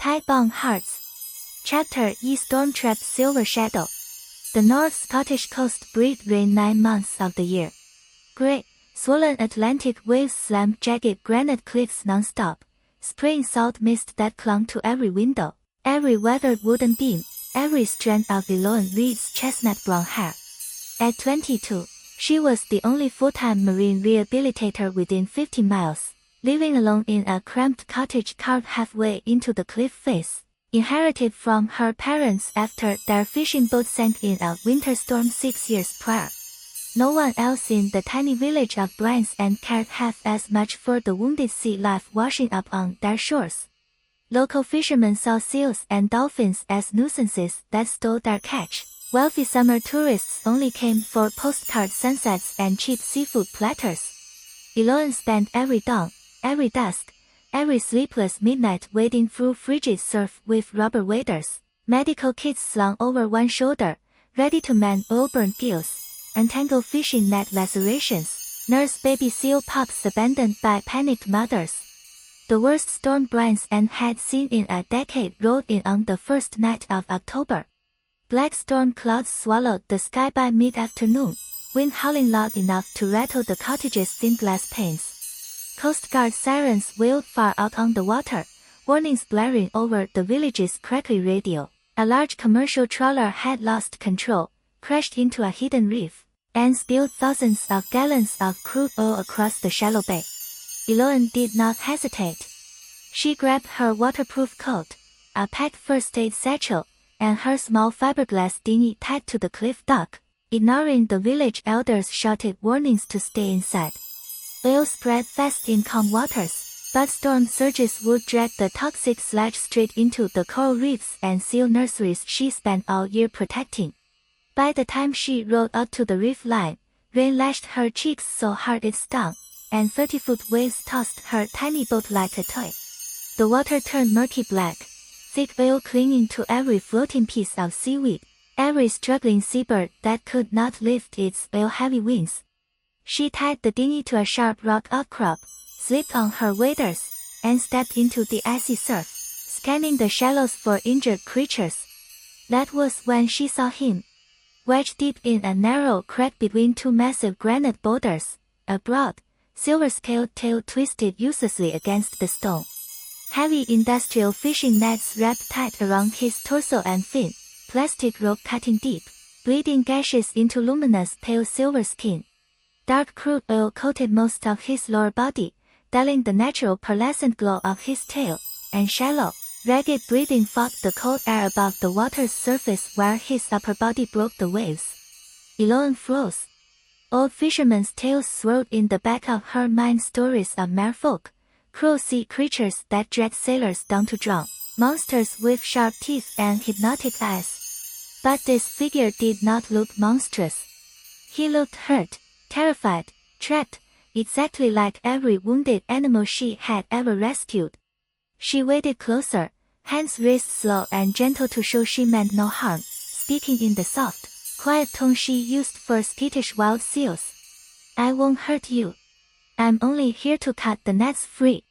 Tie-bound Hearts. Chapter E. Storm-trapped Silver Shadow. The North Scottish coast breed rain 9 months of the year. Grey, swollen Atlantic waves slam jagged granite cliffs non-stop, spraying salt mist that clung to every window, every weathered wooden beam, every strand of Eloan Reed's chestnut-brown hair. At 22, she was the only full-time marine rehabilitator within 50 miles, living alone in a cramped cottage carved halfway into the cliff face, inherited from her parents after their fishing boat sank in a winter storm 6 years prior. No one else in the tiny village of Brines and cared half as much for the wounded sea life washing up on their shores. Local fishermen saw seals and dolphins as nuisances that stole their catch. Wealthy summer tourists only came for postcard sunsets and cheap seafood platters. Eloan spent every dawn, every dusk, every sleepless midnight wading through frigid surf with rubber waders, medical kits slung over one shoulder, ready to mend oil-burned gills, untangle fishing net lacerations, nurse baby seal pups abandoned by panicked mothers. The worst storm Brines had seen in a decade rolled in on the first night of October. Black storm clouds swallowed the sky by mid-afternoon, wind howling loud enough to rattle the cottage's thin glass panes. Coast Guard sirens wailed far out on the water, warnings blaring over the village's crackly radio. A large commercial trawler had lost control, crashed into a hidden reef, and spilled thousands of gallons of crude oil across the shallow bay. Eloan did not hesitate. She grabbed her waterproof coat, a packed first aid satchel, and her small fiberglass dinghy tied to the cliff dock, ignoring the village elders' shouted warnings to stay inside. Oil spread fast in calm waters, but storm surges would drag the toxic sludge straight into the coral reefs and seal nurseries she spent all year protecting. By the time she rowed out to the reef line, rain lashed her cheeks so hard it stung, and 30-foot waves tossed her tiny boat like a toy. The water turned murky black, thick oil clinging to every floating piece of seaweed, every struggling seabird that could not lift its oil-heavy wings. She tied the dinghy to a sharp rock outcrop, slipped on her waders, and stepped into the icy surf, scanning the shallows for injured creatures. That was when she saw him. Wedged deep in a narrow crack between two massive granite boulders, a broad, silver-scaled tail twisted uselessly against the stone. Heavy industrial fishing nets wrapped tight around his torso and fin, plastic rope cutting deep, bleeding gashes into luminous pale silver skin. Dark crude oil coated most of his lower body, dulling the natural pearlescent glow of his tail, and shallow, ragged breathing fought the cold air above the water's surface where his upper body broke the waves. Eloan froze. Old fishermen's tales swirled in the back of her mind, stories of merfolk, cruel sea creatures that dragged sailors down to drown, monsters with sharp teeth and hypnotic eyes. But this figure did not look monstrous. He looked hurt, terrified, trapped, exactly like every wounded animal she had ever rescued. She waded closer, hands raised slow and gentle to show she meant no harm, speaking in the soft, quiet tone she used for skittish wild seals. "I won't hurt you. I'm only here to cut the nets free."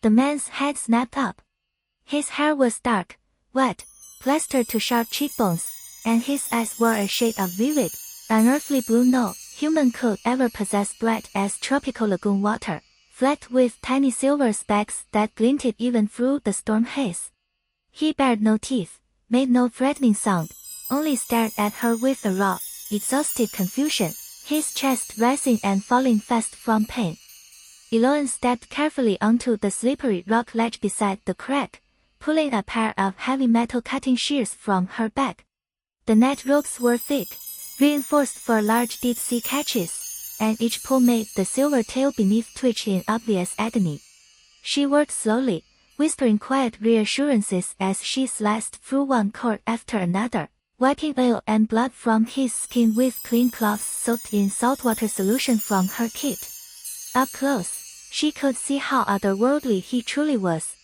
The man's head snapped up. His hair was dark, wet, plastered to sharp cheekbones, and his eyes were a shade of vivid, unearthly blue no human could ever possess, bright as tropical lagoon water, flecked with tiny silver specks that glinted even through the storm haze. He bared no teeth, made no threatening sound, only stared at her with a raw, exhausted confusion, his chest rising and falling fast from pain. Eloan stepped carefully onto the slippery rock ledge beside the crack, pulling a pair of heavy metal cutting shears from her bag. The net ropes were thick, reinforced for large deep-sea catches, and each pull made the silver tail beneath twitch in obvious agony. She worked slowly, whispering quiet reassurances as she sliced through one cord after another, wiping oil and blood from his skin with clean cloths soaked in saltwater solution from her kit. Up close, she could see how otherworldly he truly was.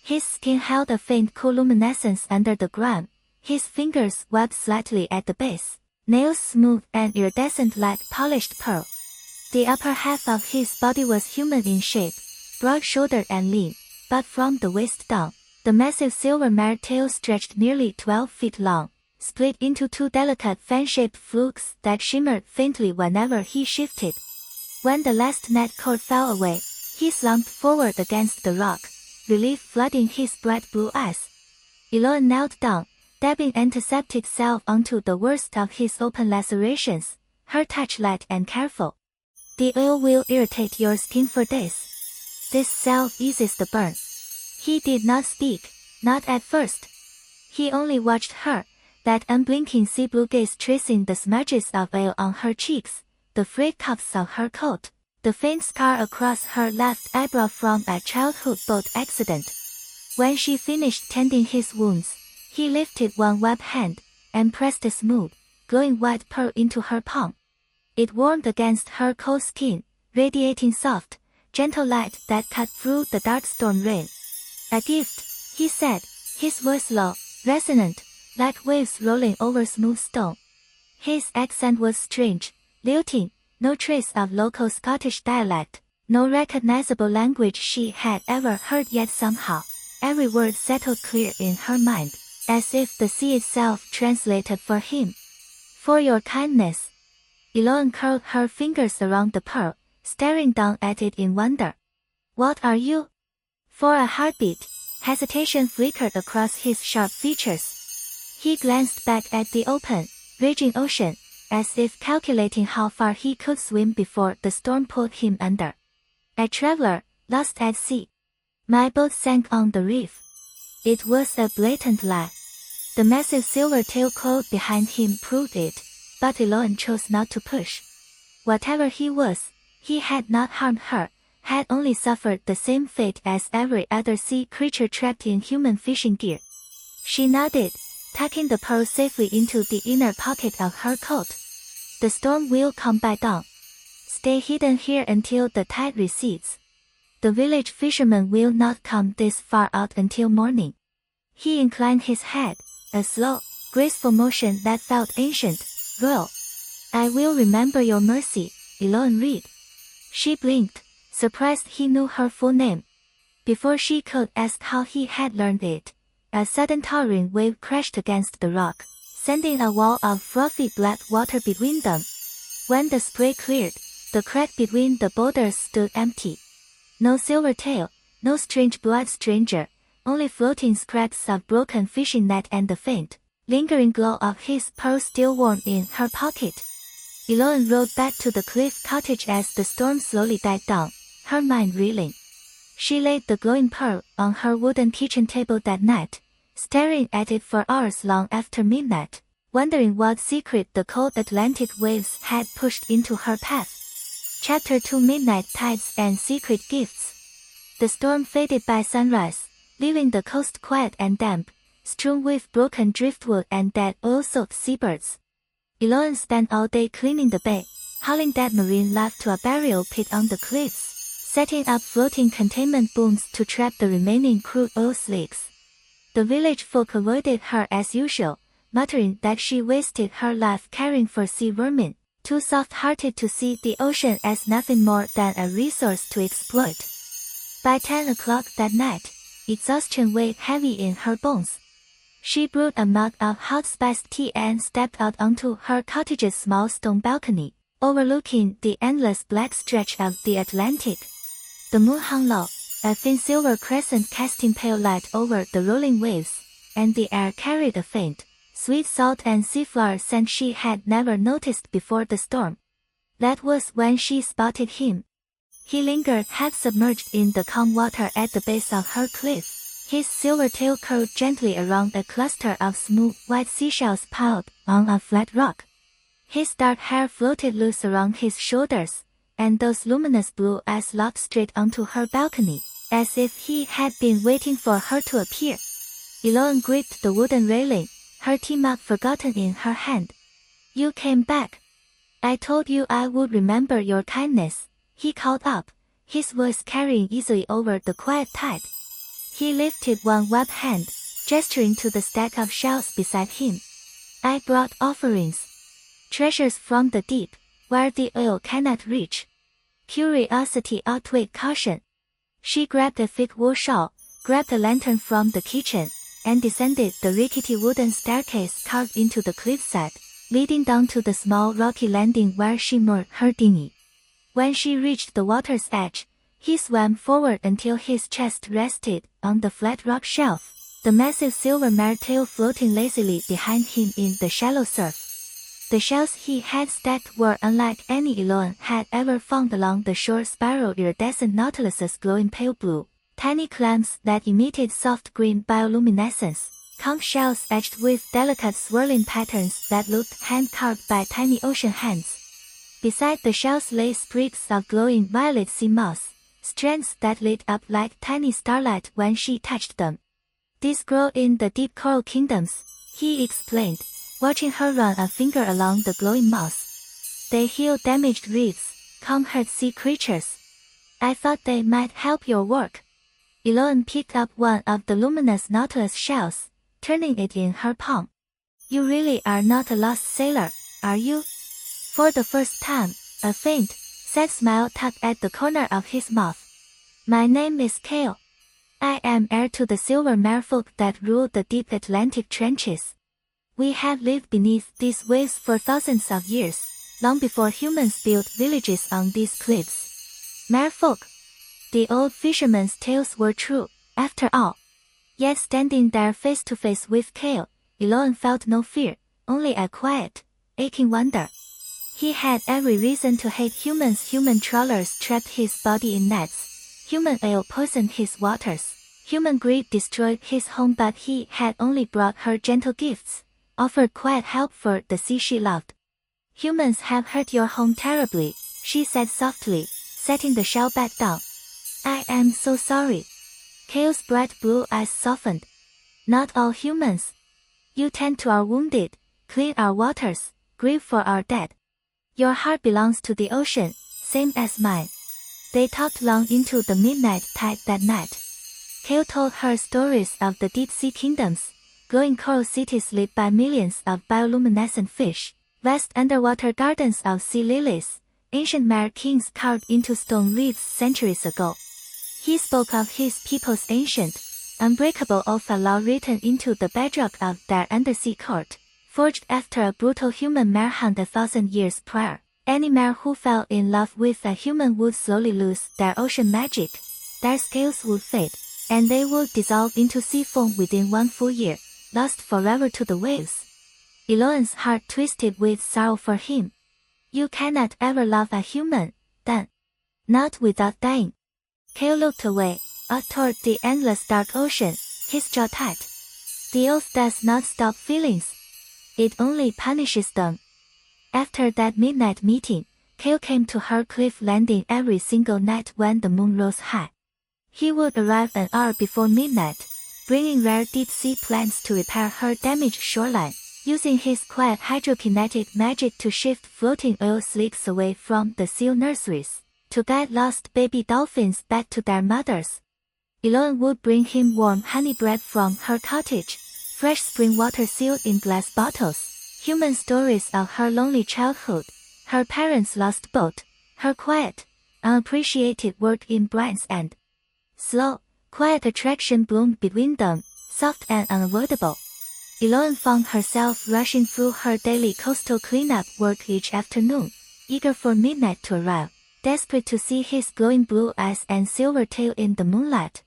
His skin held a faint cool luminescence under the grime, his fingers webbed slightly at the base, nails smooth and iridescent like polished pearl. The upper half of his body was human in shape, broad-shouldered and lean, but from the waist down, The massive silver mare tail stretched nearly 12 feet long, split into two delicate fan-shaped flukes that shimmered faintly whenever he shifted. When the last net cord fell away, he slumped forward against the rock, relief flooding his bright blue eyes. Elon knelt down, dabbing antiseptic salve onto the worst of his open lacerations, her touch light and careful. The oil will irritate your skin for days. This salve eases the burn. He did not speak, not at first. He only watched her, that unblinking sea blue gaze tracing the smudges of oil on her cheeks, the frayed cuffs of her coat, the faint scar across her left eyebrow from a childhood boat accident. When she finished tending his wounds, he lifted one web hand, and pressed a smooth, glowing white pearl into her palm. It warmed against her cold skin, radiating soft, gentle light that cut through the dark storm rain. "A gift," he said, his voice low, resonant, like waves rolling over smooth stone. His accent was strange, lilting, no trace of local Scottish dialect, no recognizable language she had ever heard, yet somehow, every word settled clear in her mind, as if the sea itself translated for him. "For your kindness." Elon curled her fingers around the pearl, staring down at it in wonder. "What are you?" For a heartbeat, hesitation flickered across his sharp features. He glanced back at the open, raging ocean, as if calculating how far he could swim before the storm pulled him under. "A traveler, lost at sea. My boat sank on the reef." It was a blatant lie. The massive silver tail coiled behind him proved it, but Elon chose not to push. Whatever he was, he had not harmed her, had only suffered the same fate as every other sea creature trapped in human fishing gear. She nodded, tucking the pearl safely into the inner pocket of her coat. "The storm will come by dawn. Stay hidden here until the tide recedes. The village fishermen will not come this far out until morning." He inclined his head, a slow, graceful motion that felt ancient, royal. "I will remember your mercy," Elon read. She blinked, surprised he knew her full name. Before she could ask how he had learned it, a sudden towering wave crashed against the rock, sending a wall of frothy black water between them. When the spray cleared, the crack between the boulders stood empty. No silver tail, no strange blood stranger, only floating scraps of broken fishing net and the faint, lingering glow of his pearl still warm in her pocket. Elon rode back to the cliff cottage as the storm slowly died down, her mind reeling. She laid the glowing pearl on her wooden kitchen table that night, staring at it for hours long after midnight, wondering what secret the cold Atlantic waves had pushed into her path. Chapter 2: Midnight Tides and Secret Gifts. The storm faded by sunrise, leaving the coast quiet and damp, strewn with broken driftwood and dead oil-soaked seabirds. Elon spent all day cleaning the bay, hauling dead marine life to a burial pit on the cliffs, setting up floating containment booms to trap the remaining crude oil slicks. The village folk avoided her as usual, muttering that she wasted her life caring for sea vermin, too soft-hearted to see the ocean as nothing more than a resource to exploit. By 10 o'clock that night, exhaustion weighed heavy in her bones. She brewed a mug of hot spiced tea and stepped out onto her cottage's small stone balcony, overlooking the endless black stretch of the Atlantic. The moon hung low, a thin silver crescent casting pale light over the rolling waves, and the air carried a faint, sweet salt and seaflower scent she had never noticed before the storm. That was when she spotted him. He lingered half-submerged in the calm water at the base of her cliff, his silver tail curled gently around a cluster of smooth white seashells piled on a flat rock. His dark hair floated loose around his shoulders, and those luminous blue eyes looked straight onto her balcony, as if he had been waiting for her to appear. Elon gripped the wooden railing, her tea mug forgotten in her hand. "You came back. I told you I would remember your kindness," he called up, his voice carrying easily over the quiet tide. He lifted one web hand, gesturing to the stack of shells beside him. "I brought offerings. Treasures from the deep, where the oil cannot reach." Curiosity outweighed caution. She grabbed a thick wool shawl, grabbed a lantern from the kitchen, and descended the rickety wooden staircase carved into the cliffside, leading down to the small rocky landing where she moored her dinghy. When she reached the water's edge, he swam forward until his chest rested on the flat rock shelf, the massive silver mare tail floating lazily behind him in the shallow surf. The shells he had stacked were unlike any Eloan had ever found along the shore. Spiral iridescent nautiluses glowing pale blue, tiny clams that emitted soft green bioluminescence, conch shells edged with delicate swirling patterns that looked hand-carved by tiny ocean hands. Beside the shells lay sprigs of glowing violet sea moss, strands that lit up like tiny starlight when she touched them. These grow in the deep coral kingdoms, he explained, watching her run a finger along the glowing moss. They heal damaged reefs, calm hurt sea creatures. I thought they might help your work. Eloan picked up one of the luminous nautilus shells, turning it in her palm. You really are not a lost sailor, are you? For the first time, a faint, sad smile tugged at the corner of his mouth. My name is Kale. I am heir to the silver merfolk that rule the deep Atlantic trenches. We have lived beneath these waves for thousands of years, long before humans built villages on these cliffs. Merfolk. The old fisherman's tales were true, after all. Yet standing there face to face with Kale, Eloan felt no fear, only a quiet, aching wonder. He had every reason to hate humans. Human trawlers trapped his body in nets. Human ale poisoned his waters. Human greed destroyed his home, but he had only brought her gentle gifts, offered quiet help for the sea she loved. Humans have hurt your home terribly, she said softly, setting the shell back down. I am so sorry. Kale's bright blue eyes softened. Not all humans. You tend to our wounded, clean our waters, grieve for our dead. Your heart belongs to the ocean, same as mine. They talked long into the midnight tide that night. Kale told her stories of the deep sea kingdoms, glowing coral cities lit by millions of bioluminescent fish, vast underwater gardens of sea lilies, ancient mare kings carved into stone reefs centuries ago. He spoke of his people's ancient, unbreakable oath, a law written into the bedrock of their undersea court, forged after a brutal human mare hunt 1,000 years prior. Any mare who fell in love with a human would slowly lose their ocean magic, their scales would fade, and they would dissolve into sea foam within 1 full year, lost forever to the waves. Eloan's heart twisted with sorrow for him. You cannot ever love a human, then. Not without dying. Kale looked away, out toward the endless dark ocean, his jaw tight. The oath does not stop feelings. It only punishes them. After that midnight meeting, Kale came to her cliff landing every single night when the moon rose high. He would arrive an hour before midnight, bringing rare deep-sea plants to repair her damaged shoreline, using his quiet hydrokinetic magic to shift floating oil slicks away from the seal nurseries, to guide lost baby dolphins back to their mothers. Eloan would bring him warm honey bread from her cottage, fresh spring water sealed in glass bottles, human stories of her lonely childhood, her parents' lost boat, her quiet, unappreciated work in brines, and slow, quiet attraction bloomed between them, soft and unavoidable. Eloan found herself rushing through her daily coastal cleanup work each afternoon, eager for midnight to arrive, desperate to see his glowing blue eyes and silver tail in the moonlight.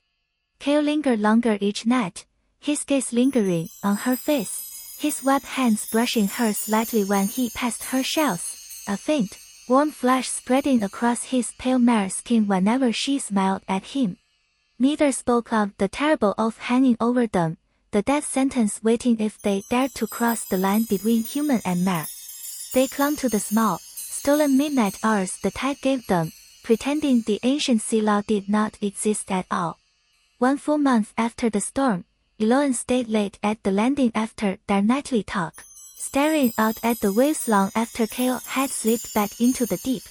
Kale lingered longer each night, his gaze lingering on her face, his wet hands brushing hers lightly when he passed her shells, a faint, warm flush spreading across his pale mare skin whenever she smiled at him. Neither spoke of the terrible oath hanging over them, the death sentence waiting if they dared to cross the line between human and mare. They clung to the small, stolen midnight hours the tide gave them, pretending the ancient sea law did not exist at all. 1 full month after the storm, Eloan stayed late at the landing after their nightly talk, staring out at the waves long after Kale had slipped back into the deep.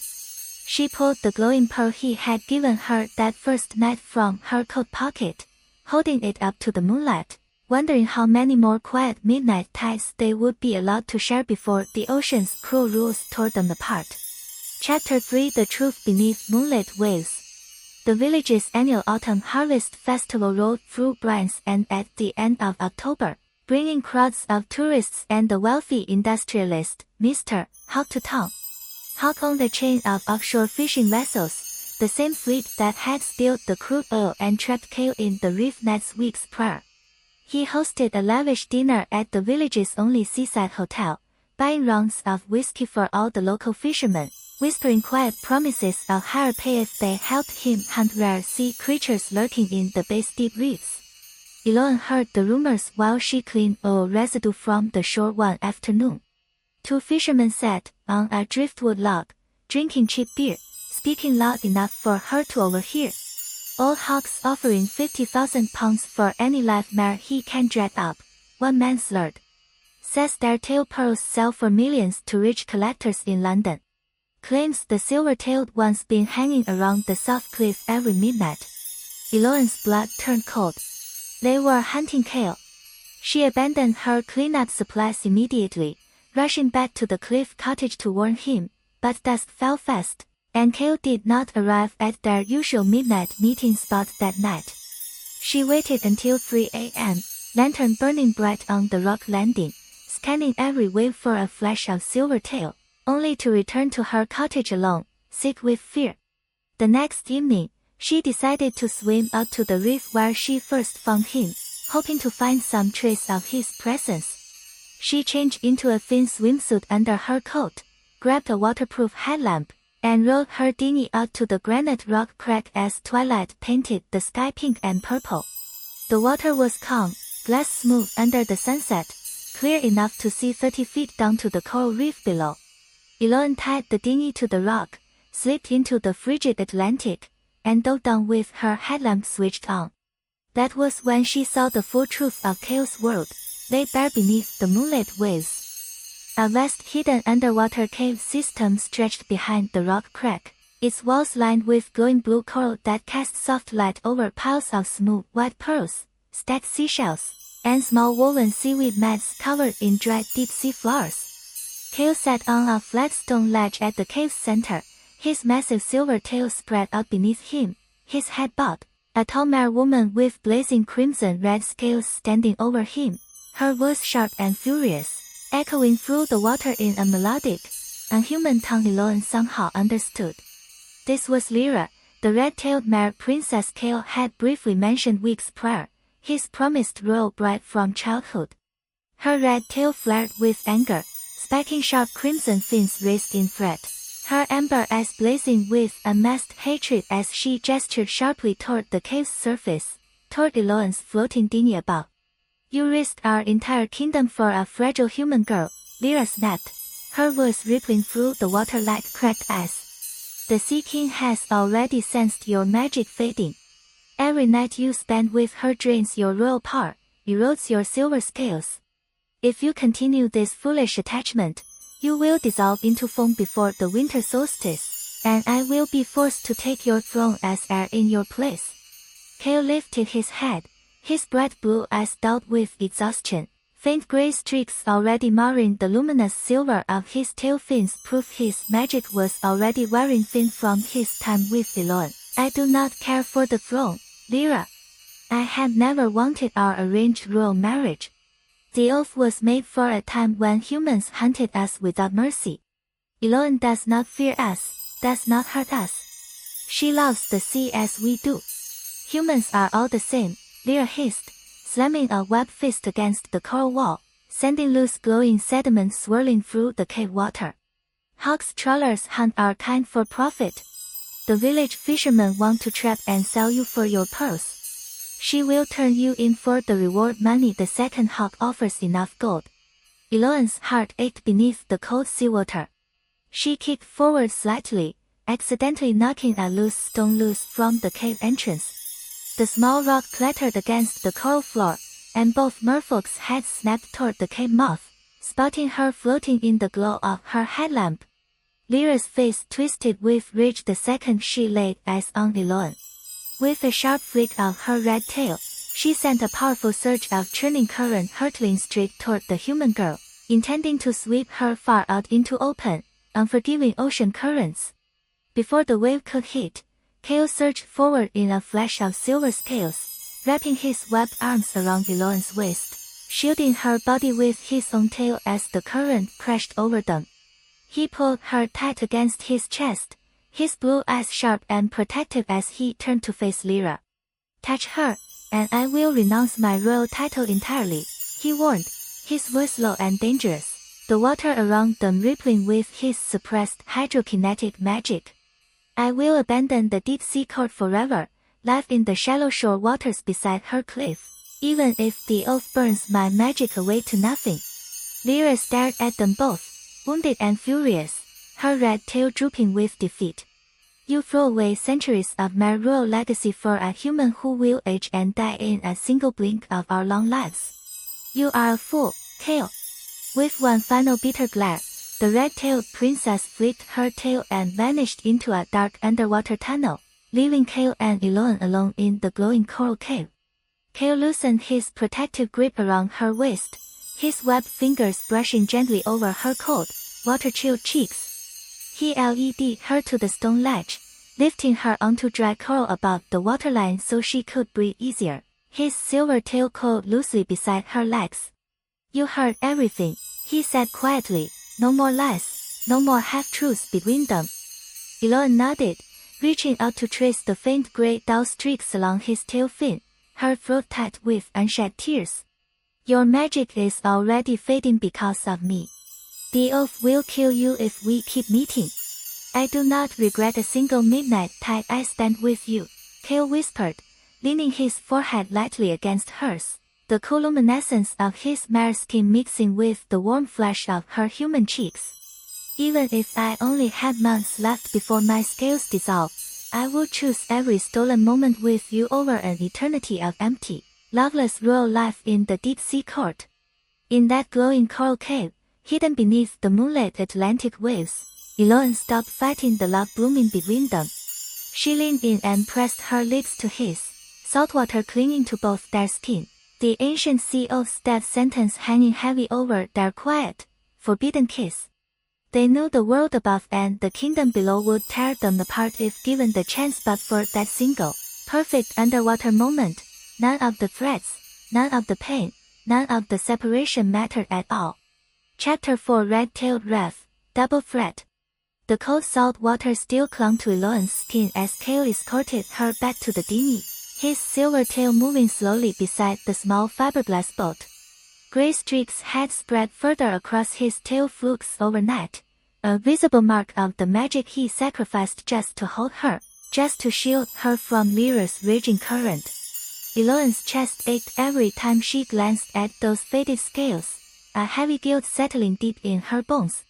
She pulled the glowing pearl he had given her that first night from her coat pocket, holding it up to the moonlight, wondering how many more quiet midnight tides they would be allowed to share before the ocean's cruel rules tore them apart. Chapter 3: The Truth Beneath Moonlit Waves. The village's annual autumn harvest festival rolled through Brands and at the end of October, bringing crowds of tourists and the wealthy industrialist, Mr. Hawk to town. Hawk owned a chain of offshore fishing vessels, the same fleet that had spilled the crude oil and trapped Cale in the reef nets weeks prior. He hosted a lavish dinner at the village's only seaside hotel, buying rounds of whiskey for all the local fishermen, whispering quiet promises of higher pay if they helped him hunt rare sea creatures lurking in the bay's deep reefs. Eloane heard the rumors while she cleaned oil residue from the shore one afternoon. Two fishermen sat on a driftwood log, drinking cheap beer, speaking loud enough for her to overhear. Old Hawk's offering £50,000 for any live mare he can drag up, one man slurred. Says their tail pearls sell for millions to rich collectors in London. Claims the silver-tailed one's been hanging around the South Cliff every midnight. Eloane's blood turned cold. They were hunting Cale. She abandoned her cleanup supplies immediately, rushing back to the cliff cottage to warn him, but dusk fell fast, and Cale did not arrive at their usual midnight meeting spot that night. She waited until 3 a.m., lantern burning bright on the rock landing, scanning every wave for a flash of Silvertail, only to return to her cottage alone, sick with fear. The next evening, she decided to swim out to the reef where she first found him, hoping to find some trace of his presence. She changed into a thin swimsuit under her coat, grabbed a waterproof headlamp, and rowed her dinghy out to the granite rock crack as twilight painted the sky pink and purple. The water was calm, glass smooth under the sunset, clear enough to see 30 feet down to the coral reef below. Eloane tied the dinghy to the rock, slipped into the frigid Atlantic, and dove down with her headlamp switched on. That was when she saw the full truth of Cale's world, lay bare beneath the moonlit waves. A vast hidden underwater cave system stretched behind the rock crack, its walls lined with glowing blue coral that cast soft light over piles of smooth white pearls, stacked seashells, and small woven seaweed mats covered in dried deep-sea flowers. Cale sat on a flat stone ledge at the cave's center, his massive silver tail spread out beneath him, his head bowed. A tall mare woman with blazing crimson-red scales standing over him, her voice sharp and furious, echoing through the water in a melodic, unhuman tongue Eloane somehow understood. This was Lyra, the red-tailed mare Princess Cale had briefly mentioned weeks prior, his promised royal bride from childhood. Her red tail flared with anger, spiking sharp crimson fins raised in fret, her amber eyes blazing with unmasked hatred as she gestured sharply toward the cave's surface, toward Eloane's floating dinghy above. You risked our entire kingdom for a fragile human girl, Lyra snapped, her voice rippling through the water like cracked ice. The Sea King has already sensed your magic fading. Every night you spend with her drains your royal power, erodes your silver scales. If you continue this foolish attachment, you will dissolve into foam before the winter solstice, and I will be forced to take your throne as heir in your place. Cale lifted his head, his bright blue eyes dulled with exhaustion. Faint gray streaks already marring the luminous silver of his tail fins prove his magic was already wearing thin from his time with Eloane. I do not care for the throne, Lyra. I have never wanted our arranged royal marriage. The oath was made for a time when humans hunted us without mercy. Eloane does not fear us, does not hurt us. She loves the sea as we do. Humans are all the same, Lyra hissed, slamming a webbed fist against the coral wall, sending loose glowing sediment swirling through the cave water. Hawk's trawlers hunt our kind for profit. The village fishermen want to trap and sell you for your pearls. She will turn you in for the reward money the second Hawk offers enough gold. Eloane's heart ached beneath the cold seawater. She kicked forward slightly, accidentally knocking a loose stone loose from the cave entrance. The small rock clattered against the coral floor, and both merfolk's heads snapped toward the cave mouth, spotting her floating in the glow of her headlamp. Lyra's face twisted with rage the second she laid eyes on Eloane. With a sharp flick of her red tail, she sent a powerful surge of churning current hurtling straight toward the human girl, intending to sweep her far out into open, unforgiving ocean currents. Before the wave could hit, Kale surged forward in a flash of silver scales, wrapping his webbed arms around Eloan's waist, shielding her body with his own tail as the current crashed over them. He pulled her tight against his chest, his blue eyes sharp and protective as he turned to face Lyra. "Touch her, and I will renounce my royal title entirely," he warned, his voice low and dangerous, the water around them rippling with his suppressed hydrokinetic magic. "I will abandon the deep-sea court forever, live in the shallow shore waters beside her cliff, even if the oath burns my magic away to nothing." Lyra stared at them both, wounded and furious, her red tail drooping with defeat. "You throw away centuries of my royal legacy for a human who will age and die in a single blink of our long lives. You are a fool, Kale." With one final bitter glare, the red-tailed princess flicked her tail and vanished into a dark underwater tunnel, leaving Kale and Eloan alone in the glowing coral cave. Kale loosened his protective grip around her waist, his webbed fingers brushing gently over her cold, water-chilled cheeks. He led her to the stone ledge, lifting her onto dry coral above the waterline so she could breathe easier, his silver tail coiled loosely beside her legs. "You heard everything," he said quietly, "no more lies, no more half-truths between them." Eloan nodded, reaching out to trace the faint gray dull streaks along his tail fin, her throat tight with unshed tears. "Your magic is already fading because of me. The oath will kill you if we keep meeting. I do not regret a single midnight tide I spent with you," Kale whispered, leaning his forehead lightly against hers, the choluminescence of his mare skin mixing with the warm flush of her human cheeks. "Even if I only had months left before my scales dissolve, I would choose every stolen moment with you over an eternity of empty, loveless royal life in the deep-sea court." In that glowing coral cave, hidden beneath the moonlit Atlantic waves, Eloan stopped fighting the love blooming between them. She leaned in and pressed her lips to his, saltwater clinging to both their skin, the ancient sea oath's death sentence hanging heavy over their quiet, forbidden kiss. They knew the world above and the kingdom below would tear them apart if given the chance, but for that single, perfect underwater moment, none of the threats, none of the pain, none of the separation mattered at all. Chapter 4 Red-tailed Wrath, Double Threat. The cold salt water still clung to Eloan's skin as Kale escorted her back to the dinghy, his silver tail moving slowly beside the small fiberglass boat. Gray streaks had spread further across his tail flukes overnight, a visible mark of the magic he sacrificed just to hold her, just to shield her from Lyra's raging current. Eloan's chest ached every time she glanced at those faded scales, a heavy guilt settling deep in her bones.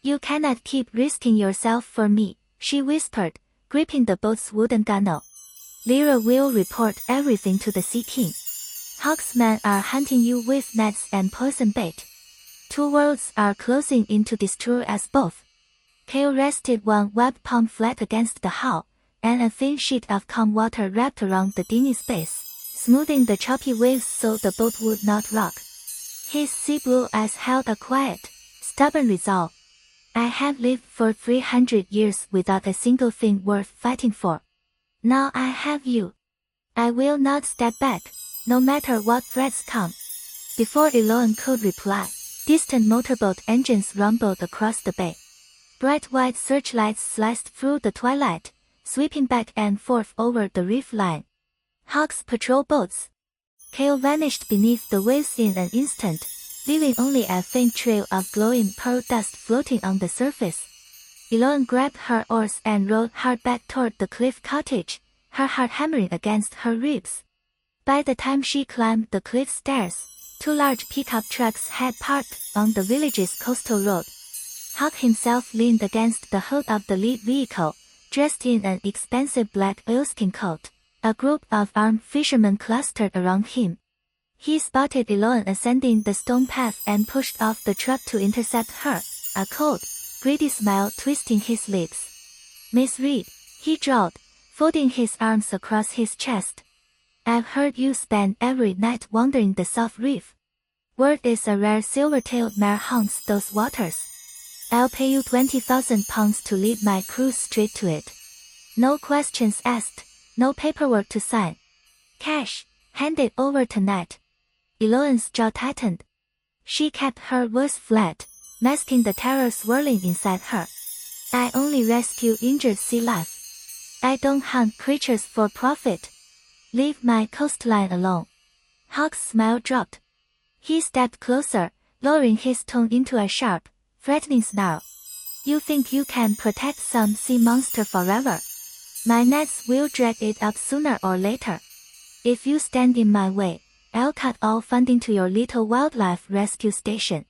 "You cannot keep risking yourself for me," she whispered, gripping the boat's wooden gunwale. "Lyra will report everything to the Sea King. Hawk's men are hunting you with nets and poison bait. Two worlds are closing in to destroy us both." Kale rested one webbed palm flat against the hull, and a thin sheet of calm water wrapped around the dinghy's base, smoothing the choppy waves so the boat would not rock. His sea-blue eyes held a quiet, stubborn resolve. "I have lived for 300 years without a single thing worth fighting for. Now I have you. I will not step back, no matter what threats come." Before Eloan could reply, distant motorboat engines rumbled across the bay. Bright white searchlights sliced through the twilight, sweeping back and forth over the reef line. Hawk's patrol boats. Kale vanished beneath the waves in an instant, leaving only a faint trail of glowing pearl dust floating on the surface. Eloan grabbed her oars and rowed hard back toward the cliff cottage, her heart hammering against her ribs. By the time she climbed the cliff stairs, two large pickup trucks had parked on the village's coastal road. Hawk himself leaned against the hood of the lead vehicle, dressed in an expensive black oilskin coat. A group of armed fishermen clustered around him. He spotted Eloan ascending the stone path and pushed off the truck to intercept her, a cold, greedy smile twisting his lips. "Miss Reed," he drawled, folding his arms across his chest. "I've heard you spend every night wandering the South Reef. Word is a rare silver-tailed mare haunts those waters. I'll pay you 20,000 pounds to lead my crew straight to it." No questions asked, no paperwork to sign. Cash, hand it over tonight. Eloan's jaw tightened. She kept her voice flat, masking the terror swirling inside her. I only rescue injured sea life. I don't hunt creatures for profit. Leave my coastline alone. Hawk's smile dropped. He stepped closer, lowering his tone into a sharp, threatening snarl. You think you can protect some sea monster forever? My nets will drag it up sooner or later. If you stand in my way, I'll cut all funding to your little wildlife rescue station.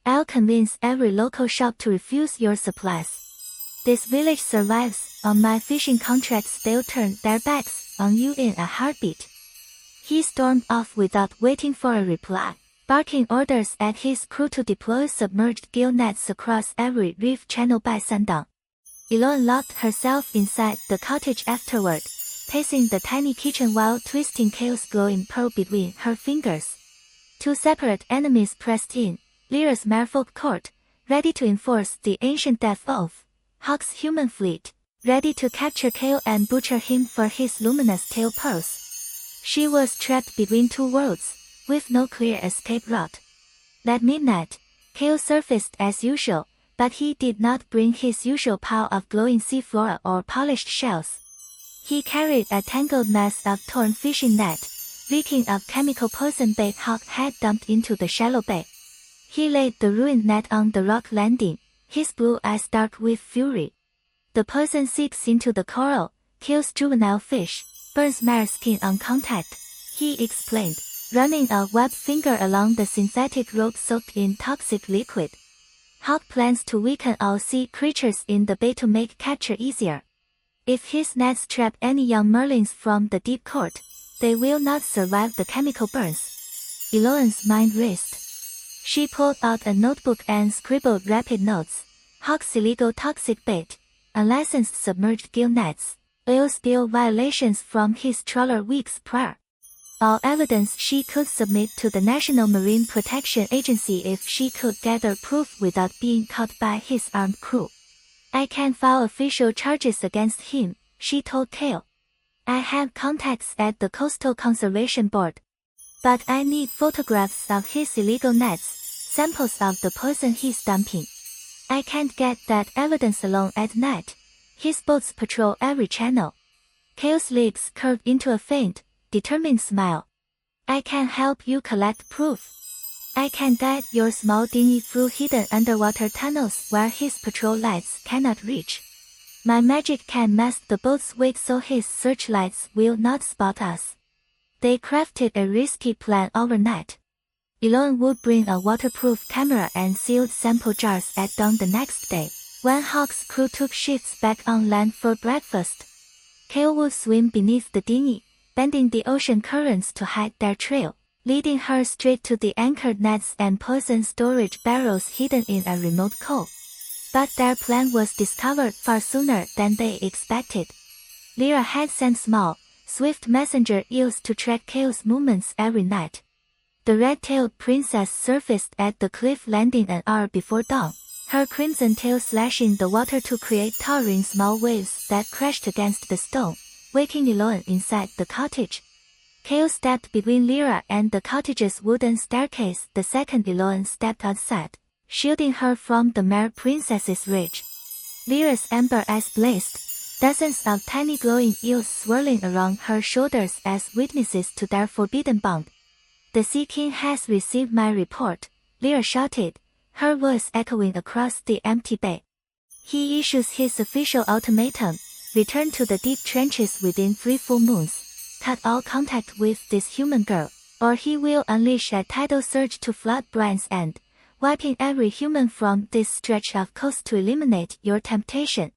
I'll convince every local shop to refuse your supplies. This village survives on my fishing contracts. They'll turn their backs on you in a heartbeat. He stormed off without waiting for a reply, barking orders at his crew to deploy submerged gill nets across every reef channel by sundown. Eloan locked herself inside the cottage afterward, pacing the tiny kitchen while twisting Kale's glowing pearl between her fingers. Two separate enemies pressed in, Lyra's merfolk court, ready to enforce the ancient death oath, Hawk's human fleet, ready to capture Kale and butcher him for his luminous tail pearls. She was trapped between two worlds, with no clear escape route. That midnight, Kale surfaced as usual, but he did not bring his usual pile of glowing sea flora or polished shells. He carried a tangled mass of torn fishing net, reeking of chemical poison bait Hawk had dumped into the shallow bay. He laid the ruined net on the rock landing, his blue eyes dark with fury. The poison seeps into the coral, kills juvenile fish, burns mare skin on contact, he explained, running a webbed finger along the synthetic rope soaked in toxic liquid. Hawk plans to weaken all sea creatures in the bay to make capture easier. If his nets trap any young merlins from the deep court, they will not survive the chemical burns. Eloan's mind raced. She pulled out a notebook and scribbled rapid notes. Hawk's illegal toxic bait, unlicensed submerged gill nets, oil spill violations from his trawler weeks prior. All evidence she could submit to the National Marine Protection Agency if she could gather proof without being caught by his armed crew. I can file official charges against him, she told Kale. I have contacts at the Coastal Conservation Board. But I need photographs of his illegal nets, samples of the poison he's dumping. I can't get that evidence alone at night. His boats patrol every channel. Kale's lips curved into a faint, determined smile. I can help you collect proof. I can guide your small dinghy through hidden underwater tunnels where his patrol lights cannot reach. My magic can mask the boat's weight so his searchlights will not spot us. They crafted a risky plan overnight. Eloan would bring a waterproof camera and sealed sample jars at dawn the next day, when Hawk's crew took shifts back on land for breakfast. Kale would swim beneath the dinghy, bending the ocean currents to hide their trail, leading her straight to the anchored nets and poison storage barrels hidden in a remote cove. But their plan was discovered far sooner than they expected. Lyra had sent small, swift messenger eels to track Kale's movements every night. The red-tailed princess surfaced at the cliff landing an hour before dawn, her crimson tail slashing the water to create towering small waves that crashed against the stone, waking Eloan inside the cottage. Kale stepped between Lyra and the cottage's wooden staircase the second Eloan stepped outside, shielding her from the mare princess's rage. Lyra's amber eyes blazed, dozens of tiny glowing eels swirling around her shoulders as witnesses to their forbidden bond. The Sea King has received my report, Lyra shouted, her voice echoing across the empty bay. He issues his official ultimatum, return to the deep trenches within 3 full moons, cut all contact with this human girl, or he will unleash a tidal surge to flood Brian's End, wiping every human from this stretch of coast to eliminate your temptation.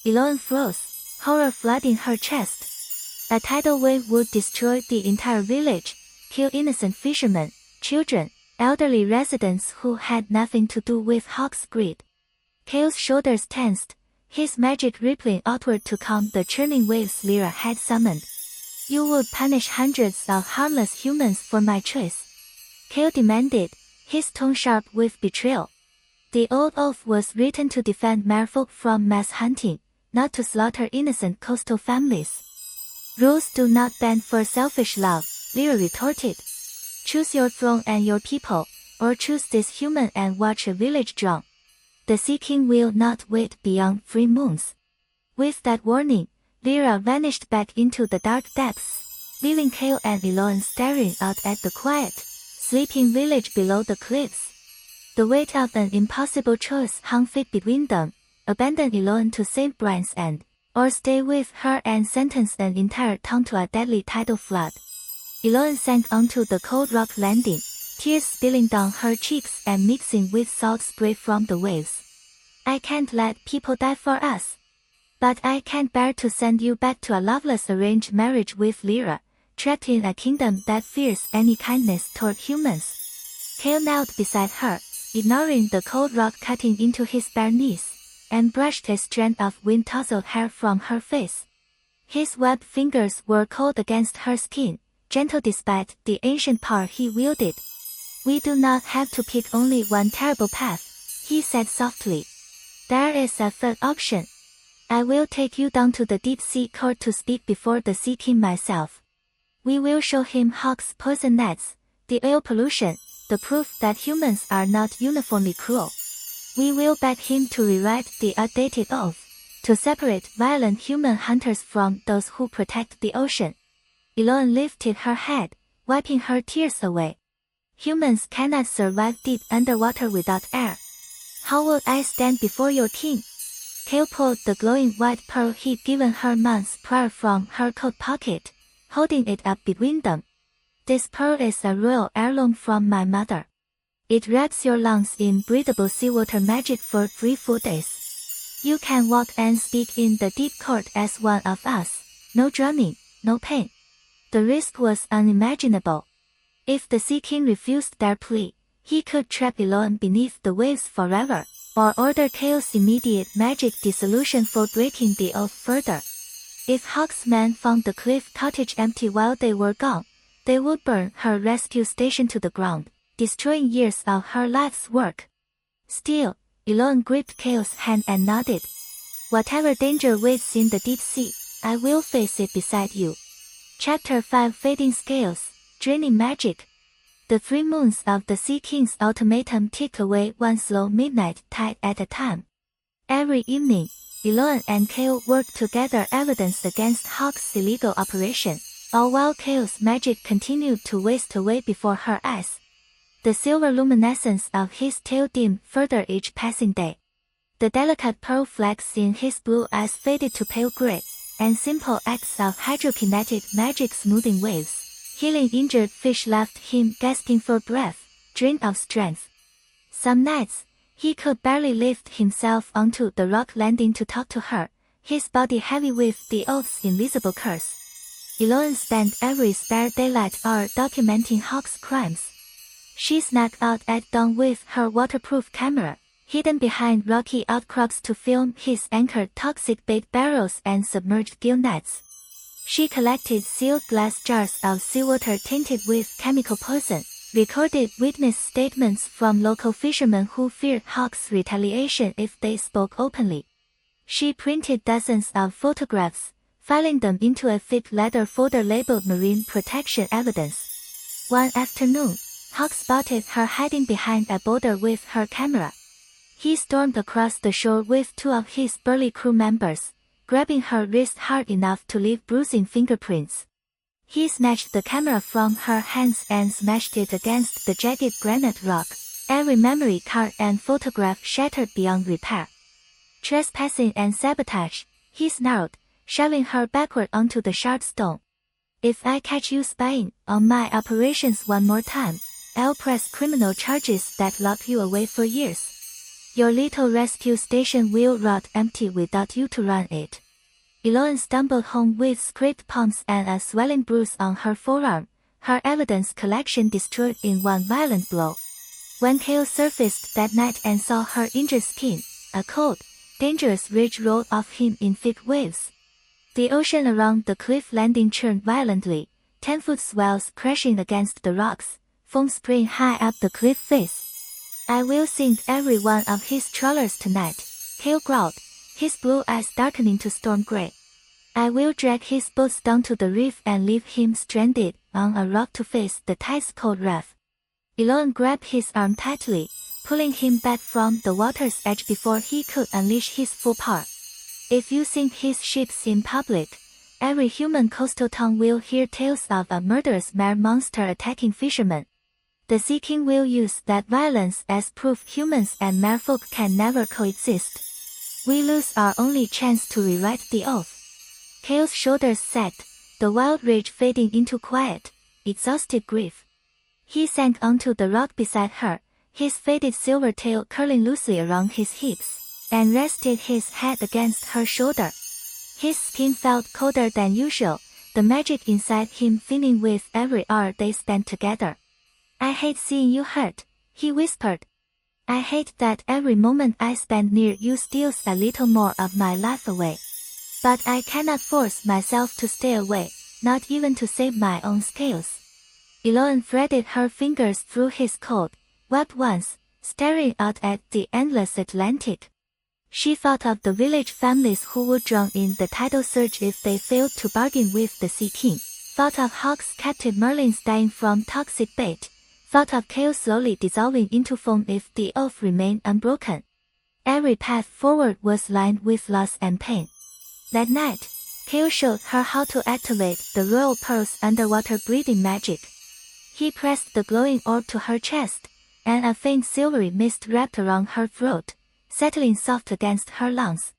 Eloan froze, horror flooding her chest. A tidal wave would destroy the entire village, kill innocent fishermen, children, elderly residents who had nothing to do with Hawk's greed. Kale's shoulders tensed, his magic rippling outward to calm the churning waves Lyra had summoned. You would punish hundreds of harmless humans for my choice, Kale demanded, his tone sharp with betrayal. The old oath was written to defend merfolk from mass hunting, not to slaughter innocent coastal families. Rules do not bend for selfish love, Lyra retorted. Choose your throne and your people, or choose this human and watch a village drown. The Sea King will not wait beyond 3 moons. With that warning, Lyra vanished back into the dark depths, leaving Kale and Eloan staring out at the quiet, sleeping village below the cliffs. The weight of an impossible choice hung fit between them: abandon Eloan to save Brian's end, or stay with her and sentence an entire town to a deadly tidal flood. Eloan sank onto the cold rock landing, tears spilling down her cheeks and mixing with salt spray from the waves. I can't let people die for us. But I can't bear to send you back to a loveless arranged marriage with Lyra, trapped in a kingdom that fears any kindness toward humans. Kale knelt beside her, ignoring the cold rock cutting into his bare knees, and brushed a strand of wind-tousled hair from her face. His webbed fingers were cold against her skin, gentle despite the ancient power he wielded. We do not have to pick only one terrible path, he said softly. There is a third option. I will take you down to the deep sea court to speak before the Sea King myself. We will show him Hawk's poison nets, the oil pollution, the proof that humans are not uniformly cruel. We will beg him to rewrite the outdated oath, to separate violent human hunters from those who protect the ocean. Eloan lifted her head, wiping her tears away. Humans cannot survive deep underwater without air. How would I stand before your king? Kale pulled the glowing white pearl he'd given her months prior from her coat pocket, holding it up between them. This pearl is a royal heirloom from my mother. It wraps your lungs in breathable seawater magic for 3 full days. You can walk and speak in the deep court as one of us. No drowning, no pain. The risk was unimaginable. If the Sea King refused their plea, he could trap Eloan beneath the waves forever, or order Kale's immediate magic dissolution for breaking the oath further. If Hawk's men found the cliff cottage empty while they were gone, they would burn her rescue station to the ground, destroying years of her life's work. Still, Eloan gripped Kale's hand and nodded. Whatever danger waits in the deep sea, I will face it beside you. Chapter 5 Fading Scales, Draining Magic. The 3 moons of the Sea King's ultimatum ticked away one slow midnight tide at a time. Every evening, Eloan and Kale worked together evidence against Hawk's illegal operation, all while Kale's magic continued to waste away before her eyes. The silver luminescence of his tail dimmed further each passing day. The delicate pearl flecks in his blue eyes faded to pale gray, and simple acts of hydrokinetic magic smoothing waves, healing injured fish left him gasping for breath, drained of strength. Some nights, he could barely lift himself onto the rock landing to talk to her, his body heavy with the oath's invisible curse. Eloan spent every spare daylight hour documenting Hawk's crimes. She snuck out at dawn with her waterproof camera, hidden behind rocky outcrops to film his anchored toxic bait barrels and submerged gill nets. She collected sealed glass jars of seawater tainted with chemical poison, recorded witness statements from local fishermen who feared Hawk's retaliation if they spoke openly. She printed dozens of photographs, filing them into a thick leather folder labeled Marine Protection Evidence. One afternoon, Hawk spotted her hiding behind a boulder with her camera. He stormed across the shore with 2 of his burly crew members, grabbing her wrist hard enough to leave bruising fingerprints. He snatched the camera from her hands and smashed it against the jagged granite rock, every memory card and photograph shattered beyond repair. Trespassing and sabotage, he snarled, shoving her backward onto the sharp stone. If I catch you spying on my operations one more time, I'll press criminal charges that lock you away for years. Your little rescue station will rot empty without you to run it. Eloan stumbled home with scraped palms and a swelling bruise on her forearm, her evidence collection destroyed in one violent blow. When Kale surfaced that night and saw her injured skin, a cold, dangerous rage rolled off him in thick waves. The ocean around the cliff landing churned violently, 10-foot swells crashing against the rocks, foam spraying high up the cliff face. I will sink every one of his trawlers tonight, Kale growled, his blue eyes darkening to storm gray. I will drag his boats down to the reef and leave him stranded on a rock to face the tide's cold wrath. Elon grabbed his arm tightly, pulling him back from the water's edge before he could unleash his full power. If you sink his ships in public, every human coastal town will hear tales of a murderous mere monster attacking fishermen. The Sea King will use that violence as proof humans and merfolk can never coexist. We lose our only chance to rewrite the oath. Kale's shoulders sagged, the wild rage fading into quiet, exhausted grief. He sank onto the rock beside her, his faded silver tail curling loosely around his hips, and rested his head against her shoulder. His skin felt colder than usual, the magic inside him thinning with every hour they spent together. I hate seeing you hurt, he whispered. I hate that every moment I spend near you steals a little more of my life away. But I cannot force myself to stay away, not even to save my own scales. Eloan threaded her fingers through his coat, wept once, staring out at the endless Atlantic. She thought of the village families who would drown in the tidal surge if they failed to bargain with the Sea King, thought of Hawk's captive merlins dying from toxic bait, thought of Kale slowly dissolving into foam if the oath remained unbroken. Every path forward was lined with loss and pain. That night, Kale showed her how to activate the royal pearl's underwater breathing magic. He pressed the glowing orb to her chest, and a faint silvery mist wrapped around her throat, settling soft against her lungs.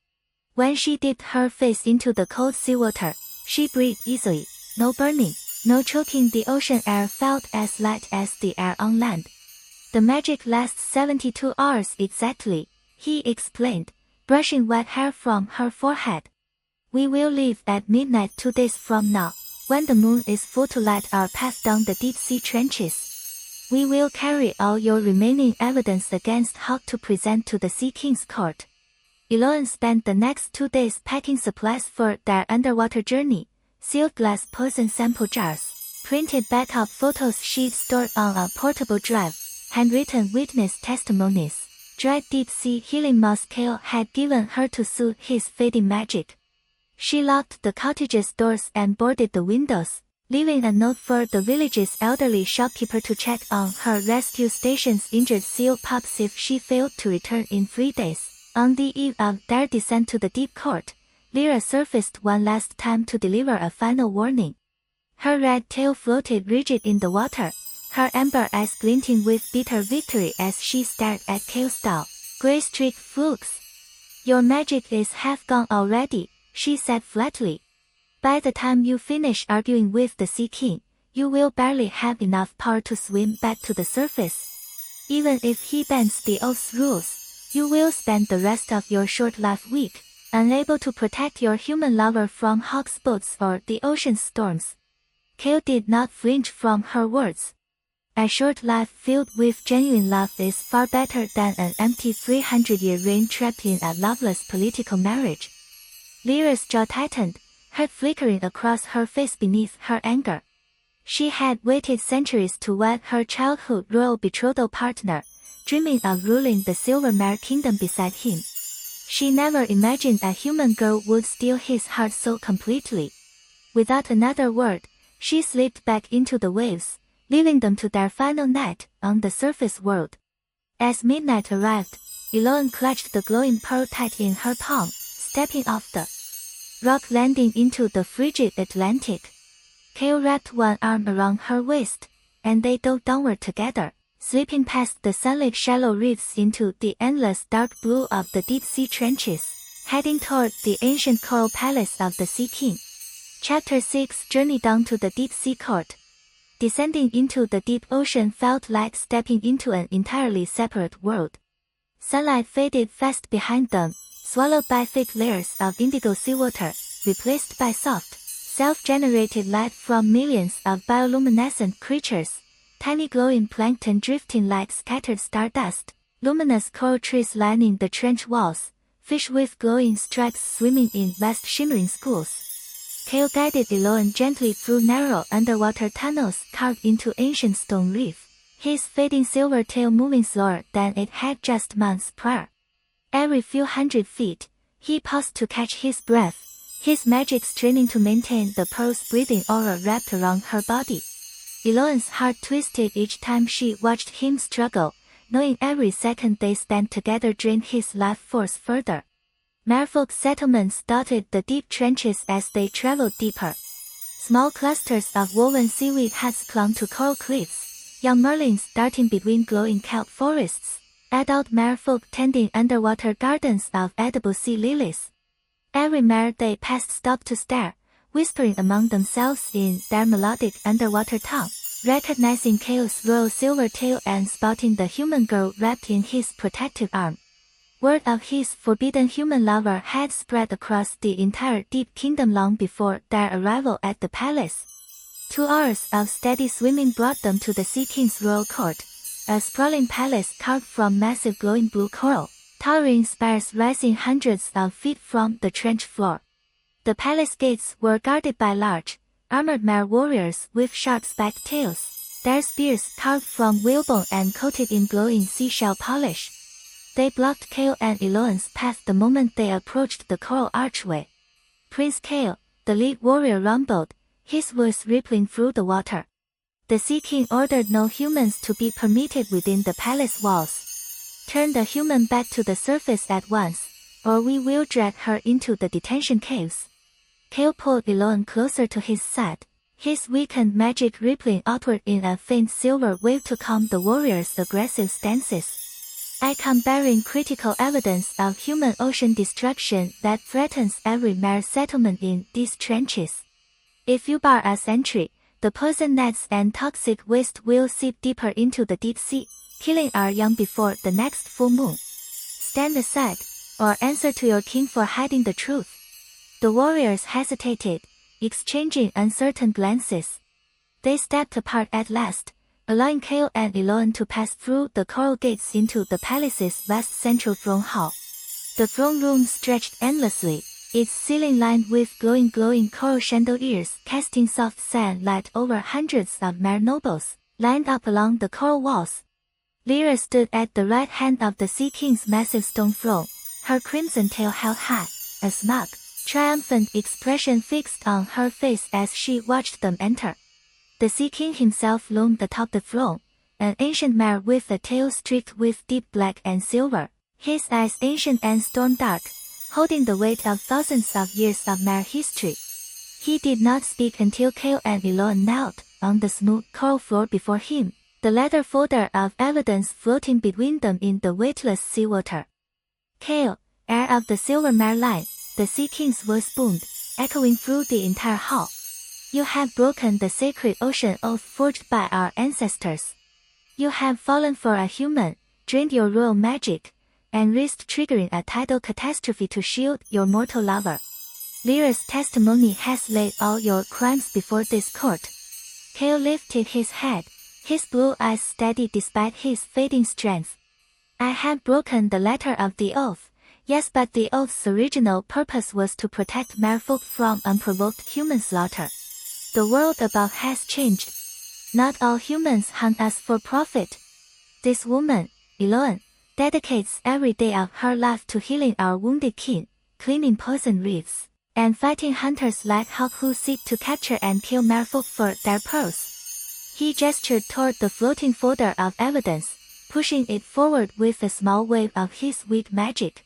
When she dipped her face into the cold seawater, she breathed easily, no burning, no choking. The ocean air felt as light as the air on land. The magic lasts 72 hours exactly, he explained, brushing wet hair from her forehead. We will leave at midnight 2 days from now, when the moon is full, to light our path down the deep sea trenches. We will carry all your remaining evidence against Hawk to present to the Sea King's court. Eloan spent the next 2 days packing supplies for their underwater journey, sealed glass poison sample jars, printed backup photos she'd stored on a portable drive, handwritten witness testimonies, dried deep sea healing moss Kale had given her to soothe his fading magic. She locked the cottage's doors and boarded the windows, leaving a note for the village's elderly shopkeeper to check on her rescue station's injured seal pups if she failed to return in 3 days. On the eve of their descent to the deep court, Lyra surfaced one last time to deliver a final warning. Her red tail floated rigid in the water, her amber eyes glinting with bitter victory as she stared at Kale's dull, gray-streaked flukes. Your magic is half gone already, she said flatly. By the time you finish arguing with the Sea King, you will barely have enough power to swim back to the surface. Even if he bends the oath's rules, you will spend the rest of your short life weak, unable to protect your human lover from Hawk's boats or the ocean's storms. Kale did not flinch from her words. A short life filled with genuine love is far better than an empty 300-year reign trapped in a loveless political marriage. Lyra's jaw tightened, heart flickering across her face beneath her anger. She had waited centuries to wed her childhood royal betrothal partner, dreaming of ruling the Silvermare Kingdom beside him. She never imagined a human girl would steal his heart so completely. Without another word, she slipped back into the waves, leaving them to their final night on the surface world. As midnight arrived, Eloan clutched the glowing pearl tight in her palm, stepping off the rock, landing into the frigid Atlantic. Kale wrapped one arm around her waist, and they dove downward together, slipping past the sunlit shallow reefs into the endless dark blue of the deep sea trenches, heading toward the ancient coral palace of the Sea King. Chapter 6: Journey down to the deep sea court. Descending into the deep ocean felt like stepping into an entirely separate world. Sunlight faded fast behind them, swallowed by thick layers of indigo seawater, replaced by soft, self-generated light from millions of bioluminescent creatures, tiny glowing plankton drifting like scattered stardust, luminous coral trees lining the trench walls, fish with glowing stripes swimming in vast shimmering schools. Kale guided Eloan gently through narrow underwater tunnels carved into ancient stone reef, his fading silver tail moving slower than it had just months prior. Every few hundred feet, He paused to catch his breath, his magic straining to maintain the pearl's breathing aura wrapped around her body. Eloan's heart twisted each time she watched him struggle, knowing every second they spent together drained his life force further. Merfolk settlements dotted the deep trenches as they traveled deeper. Small clusters of woven seaweed huts clung to coral cliffs, young merlins darting between glowing kelp forests, adult merfolk tending underwater gardens of edible sea lilies. Every mer they passed stopped to stare, whispering among themselves in their melodic underwater tongue, recognizing Chaos' royal silver tail and spotting the human girl wrapped in his protective arm. Word of his forbidden human lover had spread across the entire Deep Kingdom long before their arrival at the palace. 2 hours of steady swimming brought them to the Sea King's royal court, a sprawling palace carved from massive glowing blue coral, towering spires rising hundreds of feet from the trench floor. The palace gates were guarded by large, armored mer warriors with sharp spiked tails, their spears carved from whalebone and coated in glowing seashell polish. They blocked Kale and Eloan's path the moment they approached the coral archway. Prince Kale, the lead warrior, rumbled, his voice rippling through the water. The Sea King ordered no humans to be permitted within the palace walls. Turn the human back to the surface at once, or we will drag her into the detention caves. Kale pulled Eloan closer to his side, his weakened magic rippling outward in a faint silver wave to calm the warrior's aggressive stances. I come bearing critical evidence of human ocean destruction that threatens every mer settlement in these trenches. If you bar us entry, the poison nets and toxic waste will seep deeper into the deep sea, killing our young before the next full moon. Stand aside, or answer to your king for hiding the truth. The warriors hesitated, exchanging uncertain glances. They stepped apart at last, allowing Kale and Eloan to pass through the coral gates into the palace's vast central throne hall. The throne room stretched endlessly, its ceiling lined with glowing coral chandeliers casting soft sand light over hundreds of mer nobles, lined up along the coral walls. Lyra stood at the right hand of the Sea King's massive stone throne, her crimson tail held high, a smug, triumphant expression fixed on her face as she watched them enter. The Sea King himself loomed atop the throne, an ancient mer with a tail streaked with deep black and silver, his eyes ancient and storm-dark, holding the weight of thousands of years of mer history. He did not speak until Kale and Eloan knelt on the smooth coral floor before him, the leather folder of evidence floating between them in the weightless seawater. Kale, heir of the silver mer line, the Sea King's voice boomed, echoing through the entire hall. You have broken the sacred ocean oath forged by our ancestors. You have fallen for a human, drained your royal magic, and risked triggering a tidal catastrophe to shield your mortal lover. Lyra's testimony has laid all your crimes before this court. Kale lifted his head, his blue eyes steady despite his fading strength. I have broken the letter of the oath, yes, but the oath's original purpose was to protect merfolk from unprovoked human slaughter. The world above has changed. Not all humans hunt us for profit. This woman, Eloan, dedicates every day of her life to healing our wounded kin, cleaning poison reefs, and fighting hunters like Hawk who seek to capture and kill merfolk for their pearls. He gestured toward the floating folder of evidence, pushing it forward with a small wave of his weak magic.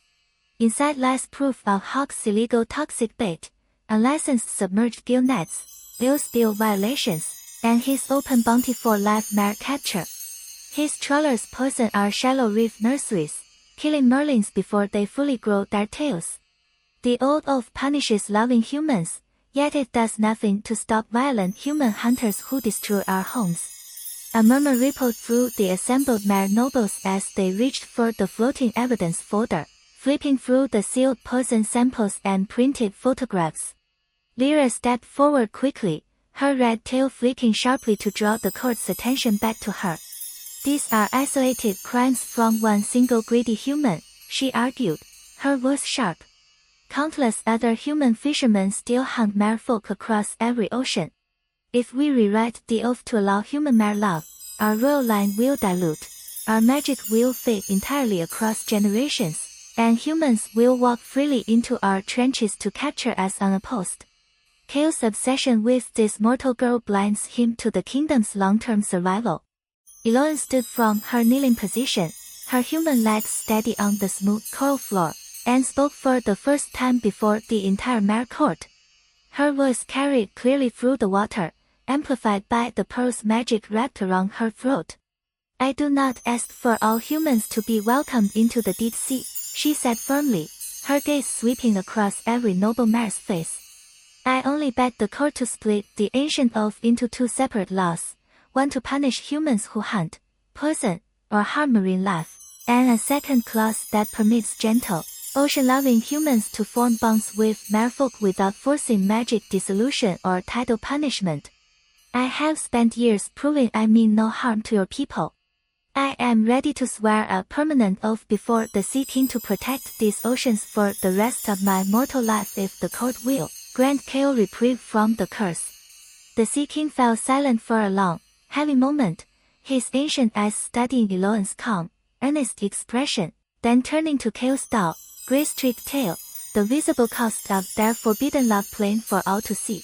Inside lies proof of Hawk's illegal toxic bait, unlicensed submerged gill nets, ill spill violations, and his open bounty for live mer capture. His trawlers poison our shallow reef nurseries, killing merlins before they fully grow their tails. The old oath punishes loving humans, yet it does nothing to stop violent human hunters who destroy our homes. A murmur rippled through the assembled mer nobles as they reached for the floating evidence folder, flipping through the sealed poison samples and printed photographs. Lyra stepped forward quickly, her red tail flicking sharply to draw the court's attention back to her. These are isolated crimes from one single greedy human, she argued, her voice sharp. Countless other human fishermen still hunt merfolk across every ocean. If we rewrite the oath to allow human mer love, our royal line will dilute, our magic will fade entirely across generations. and humans will walk freely into our trenches to capture us unopposed. Kale's obsession with this mortal girl blinds him to the kingdom's long-term survival. Eloin stood from her kneeling position, her human legs steady on the smooth coral floor, and spoke for the first time before the entire mare court. Her voice carried clearly through the water, amplified by the pearl's magic wrapped around her throat. "I do not ask for all humans to be welcomed into the deep sea," she said firmly, her gaze sweeping across every noble mare's face. "I only beg the court to split the ancient oath into two separate laws, one to punish humans who hunt, poison, or harm marine life, and a second clause that permits gentle, ocean-loving humans to form bonds with merfolk without forcing magic dissolution or tidal punishment. I have spent years proving I mean no harm to your people. I am ready to swear a permanent oath before the Sea King to protect these oceans for the rest of my mortal life if the court will grant Kale reprieve from the curse." The Sea King fell silent for a long, heavy moment, his ancient eyes studying Eloin's calm, earnest expression, then turning to Kale's dull, gray-streaked tail, the visible cost of their forbidden love plain for all to see.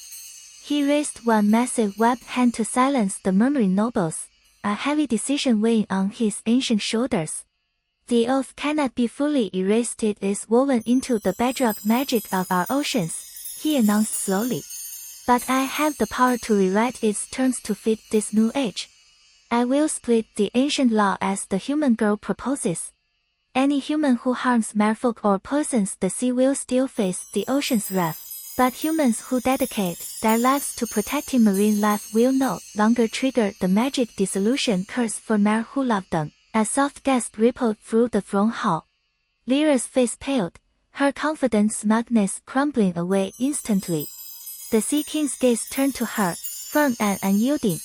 He raised one massive webbed hand to silence the murmuring nobles, a heavy decision weighing on his ancient shoulders. "The oath cannot be fully erased. It is woven into the bedrock magic of our oceans," he announced slowly. "But I have the power to rewrite its terms to fit this new age. I will split the ancient law as the human girl proposes. Any human who harms merfolk or poisons the sea will still face the ocean's wrath. But humans who dedicate their lives to protecting marine life will no longer trigger the magic dissolution curse for mere who love them." A soft gasp rippled through the throne hall. Lyra's face paled, her confident smugness crumbling away instantly. The Sea King's gaze turned to her, firm and unyielding.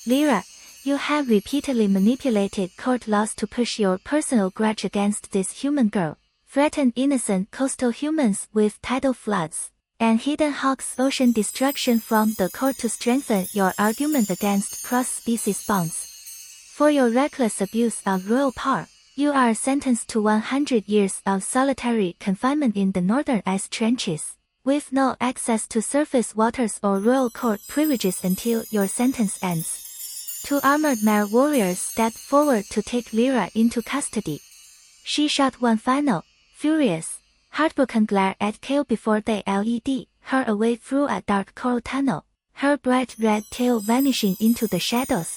"Lyra, you have repeatedly manipulated court laws to push your personal grudge against this human girl, threatened innocent coastal humans with tidal floods, and hidden Hawk's ocean destruction from the court to strengthen your argument against cross-species bonds. For your reckless abuse of royal power, you are sentenced to 100 years of solitary confinement in the northern ice trenches, with no access to surface waters or royal court privileges until your sentence ends." Two armored mare warriors stepped forward to take Lyra into custody. She shot one final, furious, heartbroken glare at Kale before they led her away through a dark coral tunnel, her bright red tail vanishing into the shadows.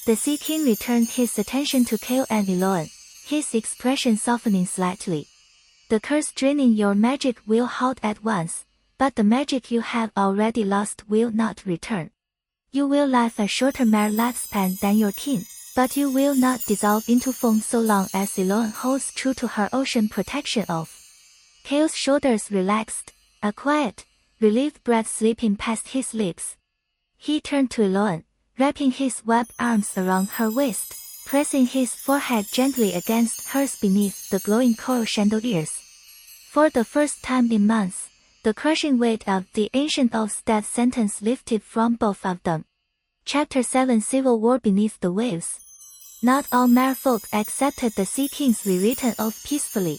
The Sea King returned his attention to Kale and Eloin, his expression softening slightly. "The curse draining your magic will halt at once, but the magic you have already lost will not return. You will live a shorter mere lifespan than your kin, but you will not dissolve into foam so long as Eloin holds true to her ocean protection oath." Kale's shoulders relaxed, a quiet, relieved breath slipping past his lips. He turned to Eloin, wrapping his webbed arms around her waist, pressing his forehead gently against hers beneath the glowing coral chandeliers. For the first time in months, the crushing weight of the ancient oath's death sentence lifted from both of them. Chapter 7 Civil War Beneath the Waves. Not all merfolk accepted the Sea King's rewritten oath peacefully.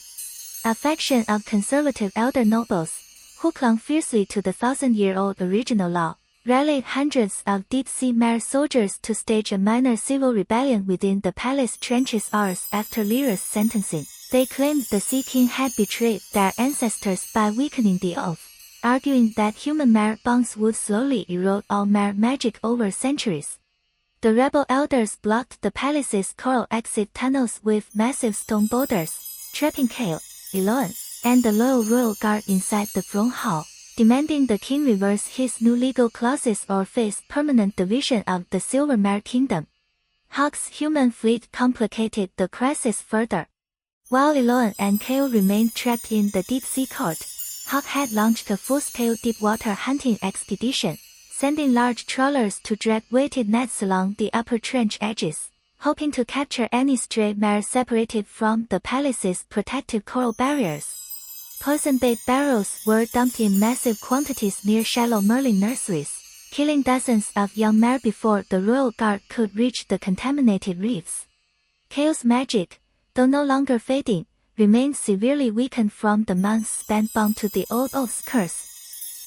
A faction of conservative elder nobles, who clung fiercely to the 1,000-year-old original law, rallied hundreds of deep-sea mare soldiers to stage a minor civil rebellion within the palace trenches hours after Lyra's sentencing. They claimed the Sea King had betrayed their ancestors by weakening the oath, arguing that human mare bonds would slowly erode all mare magic over centuries. The rebel elders blocked the palace's coral exit tunnels with massive stone boulders, trapping Kale, Eloin, and the loyal royal guard inside the throne hall, demanding the king reverse his new legal clauses or face permanent division of the Silver Mare Kingdom. Hawk's human fleet complicated the crisis further. While Eloin and Kale remained trapped in the deep-sea court, Hawk had launched a full-scale deep-water hunting expedition, sending large trawlers to drag weighted nets along the upper trench edges, hoping to capture any stray mare separated from the palace's protective coral barriers. Poison-bait barrels were dumped in massive quantities near shallow marlin nurseries, killing dozens of young mare before the royal guard could reach the contaminated reefs. Kale's magic, though no longer fading, remained severely weakened from the months spent bound to the old oath's curse.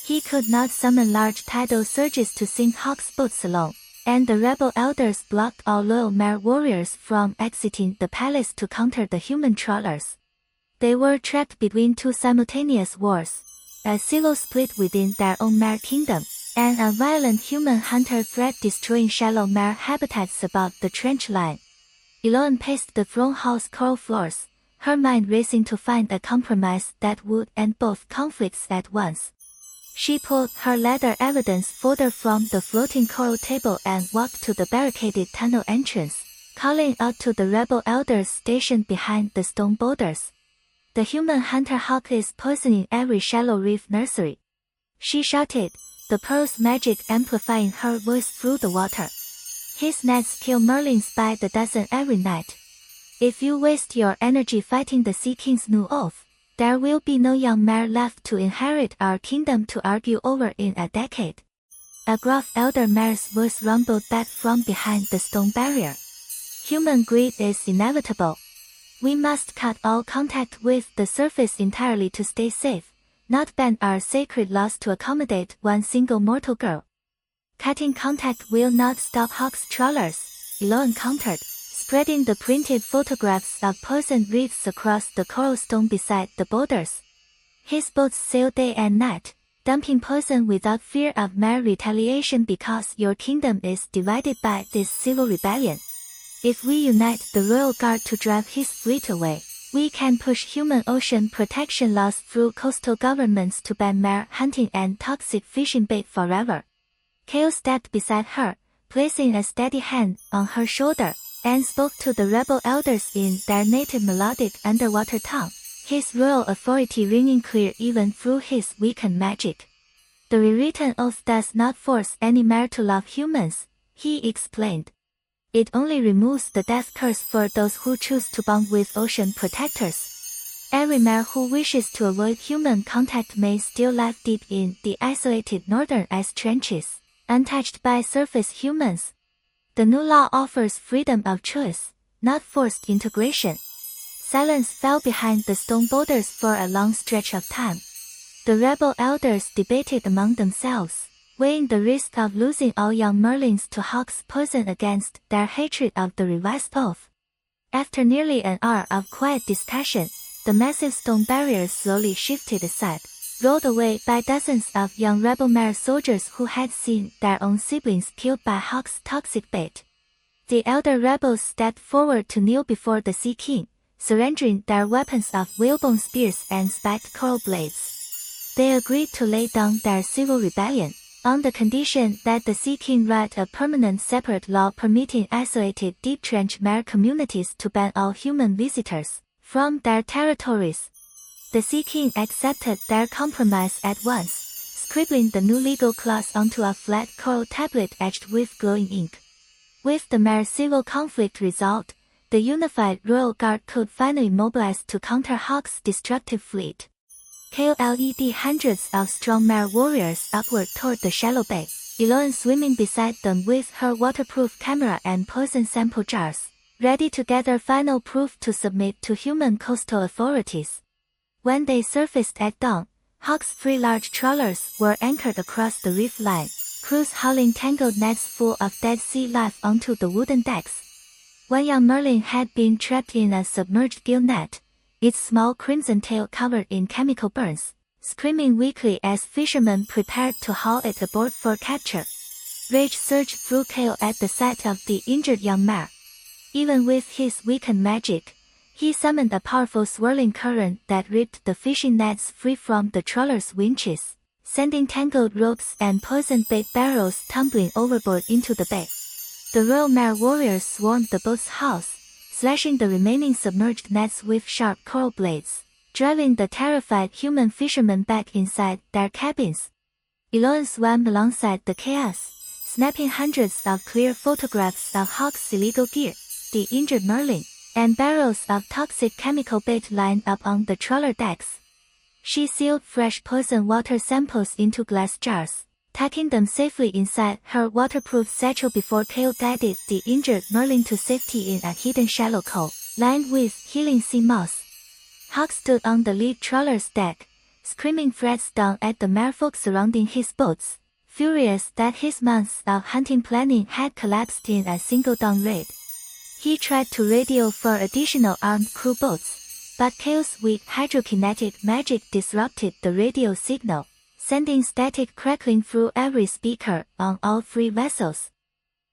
He could not summon large tidal surges to sink Hawk's boats alone, and the rebel elders blocked all loyal Mer warriors from exiting the palace to counter the human trawlers. They were trapped between two simultaneous wars, a silo split within their own Mer kingdom, and a violent human hunter threat destroying shallow Mer habitats above the trench line. Eloan paced the throne hall's coral floors, her mind racing to find a compromise that would end both conflicts at once. She pulled her leather evidence folder from the floating coral table and walked to the barricaded tunnel entrance, calling out to the rebel elders stationed behind the stone boulders. The human hunter Hawk is poisoning every shallow reef nursery, she shouted, the pearl's magic amplifying her voice through the water. His nets kill merlins by the dozen every night. If you waste your energy fighting the Sea King's new oath, there will be no young Mer left to inherit our kingdom to argue over in a decade. A gruff elder Mer's voice rumbled back from behind the stone barrier. Human greed is inevitable. We must cut all contact with the surface entirely to stay safe, not bend our sacred laws to accommodate one single mortal girl. Cutting contact will not stop Hawk's trawlers, Eloan countered, spreading the printed photographs of poisoned reefs across the coral stone beside the boulders. His boats sail day and night, dumping poison without fear of Mer retaliation because your kingdom is divided by this civil rebellion. If we unite the royal guard to drive his fleet away, we can push human ocean protection laws through coastal governments to ban Mer hunting and toxic fishing bait forever. Kale stepped beside her, placing a steady hand on her shoulder, and spoke to the rebel elders in their native melodic underwater tongue, his royal authority ringing clear even through his weakened magic. The rewritten oath does not force any Mer to love humans, he explained. It only removes the death curse for those who choose to bond with ocean protectors. Every Mer who wishes to avoid human contact may still live deep in the isolated northern ice trenches, untouched by surface humans. The new law offers freedom of choice, not forced integration. Silence fell behind the stone boulders for a long stretch of time. The rebel elders debated among themselves, weighing the risk of losing all young merlins to Hawk's poison against their hatred of the revised oath. After nearly an hour of quiet discussion, the massive stone barriers slowly shifted aside, rolled away by dozens of young rebel Mer soldiers who had seen their own siblings killed by Hawk's toxic bait. The elder rebels stepped forward to kneel before the Sea King, surrendering their weapons of whalebone spears and spiked coral blades. They agreed to lay down their civil rebellion, on the condition that the Sea King write a permanent separate law permitting isolated deep trench Mer communities to ban all human visitors from their territories. The Sea King accepted their compromise at once, scribbling the new legal clause onto a flat coral tablet edged with glowing ink. With the Mer civil conflict resolved, the unified royal guard could finally mobilize to counter Hawk's destructive fleet. Kale led hundreds of strong Mer warriors upward toward the shallow bay, Eloan swimming beside them with her waterproof camera and poison sample jars, ready to gather final proof to submit to human coastal authorities. When they surfaced at dawn, Hawk's 3 large trawlers were anchored across the reef line, crews hauling tangled nets full of dead sea life onto the wooden decks. One young merlin had been trapped in a submerged gill net, its small crimson tail covered in chemical burns, screaming weakly as fishermen prepared to haul it aboard for capture. Rage surged through Kale at the sight of the injured young Mer. Even with his weakened magic, he summoned a powerful swirling current that ripped the fishing nets free from the trawler's winches, sending tangled ropes and poison bait barrels tumbling overboard into the bay. The royal Mer warriors swarmed the boat's house, slashing the remaining submerged nets with sharp coral blades, driving the terrified human fishermen back inside their cabins. Eloan swam alongside the chaos, snapping hundreds of clear photographs of Hawk's illegal gear, the injured merlin, and barrels of toxic chemical bait lined up on the trawler decks. She sealed fresh poison water samples into glass jars, tucking them safely inside her waterproof satchel before Kale guided the injured merlin to safety in a hidden shallow cove, lined with healing sea moss. Hawk stood on the lead trawler's deck, screaming threats down at the merfolk surrounding his boats, furious that his months of hunting planning had collapsed in a single dawn raid. He tried to radio for additional armed crew boats, but Chaos' weak hydrokinetic magic disrupted the radio signal, sending static crackling through every speaker on all 3 vessels.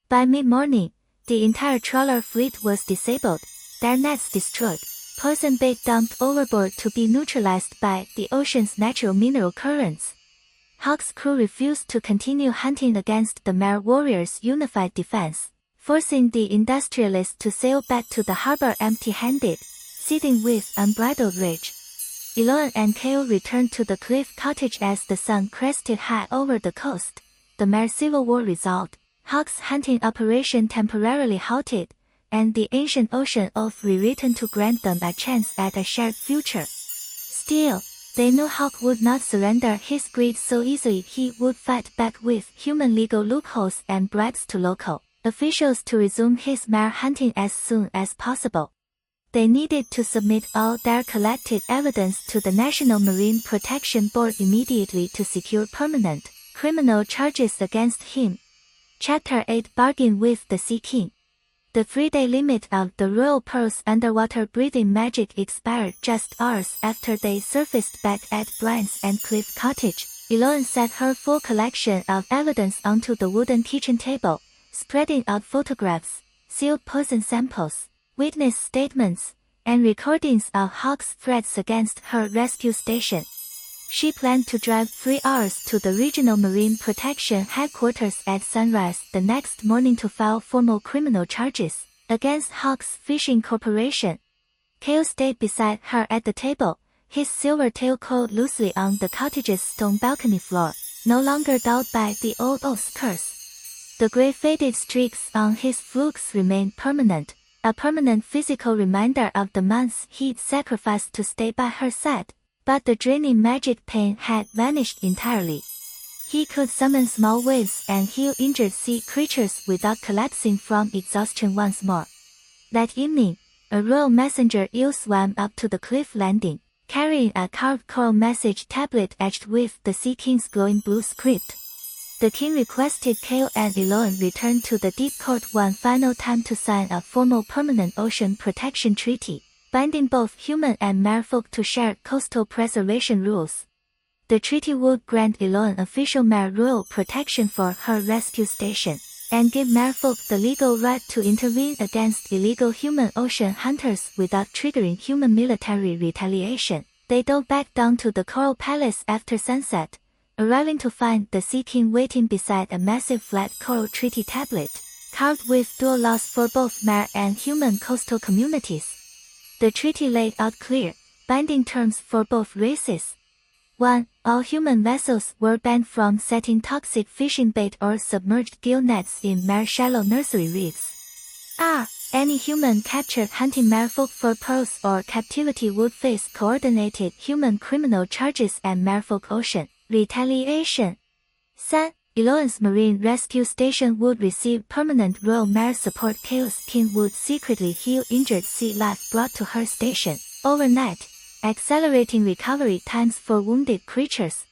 By mid-morning, the entire trawler fleet was disabled, their nets destroyed, poison bait dumped overboard to be neutralized by the ocean's natural mineral currents. Hawk's crew refused to continue hunting against the Mer warriors' unified defense, forcing the industrialists to sail back to the harbor empty-handed, seething with unbridled rage. Eloan and Kale returned to the cliff cottage as the sun crested high over the coast. The Mer civil war resolved, Hawk's hunting operation temporarily halted, and the ancient ocean oath rewritten to grant them a chance at a shared future. Still, they knew Hawk would not surrender his greed so easily. He would fight back with human legal loopholes and bribes to local officials to resume his Mer hunting as soon as possible. They needed to submit all their collected evidence to the National Marine Protection Board immediately to secure permanent criminal charges against him. Chapter 8 Bargain with the Sea King. The 3-day limit of the Royal Pearl's underwater breathing magic expired just hours after they surfaced back at Brian's and Cliff Cottage. Eloan set her full collection of evidence onto the wooden kitchen table, spreading out photographs, sealed poison samples, witness statements, and recordings of Hawk's threats against her rescue station. She planned to drive 3 hours to the Regional Marine Protection Headquarters at sunrise the next morning to file formal criminal charges against Hawk's Fishing Corporation. Kale stayed beside her at the table, his silver tail coiled loosely on the cottage's stone balcony floor, no longer dulled by the old oath's curse. The gray faded streaks on his flukes remained permanent, a permanent physical reminder of the months he'd sacrificed to stay by her side. But the draining magic pain had vanished entirely. He could summon small waves and heal injured sea creatures without collapsing from exhaustion once more. That evening, a royal messenger eel swam up to the cliff landing, carrying a carved coral message tablet etched with the Sea King's glowing blue script. The king requested Kale and Eloan return to the Deep Court one final time to sign a formal permanent ocean protection treaty, binding both human and merfolk to shared coastal preservation rules. The treaty would grant Eloan official Mer royal protection for her rescue station, and give merfolk the legal right to intervene against illegal human ocean hunters without triggering human military retaliation. They dove back down to the Coral Palace after sunset, arriving to find the Sea King waiting beside a massive flat coral treaty tablet, carved with dual laws for both Mer and human coastal communities. The treaty laid out clear, binding terms for both races. 1. All human vessels were banned from setting toxic fishing bait or submerged gill nets in Mer shallow nursery reefs. Any human captured hunting merfolk for pearls or captivity would face coordinated human criminal charges and merfolk ocean retaliation. 3. Eloan's marine rescue station would receive permanent royal Mer support. Chaos King would secretly heal injured sea life brought to her station overnight, accelerating recovery times for wounded creatures.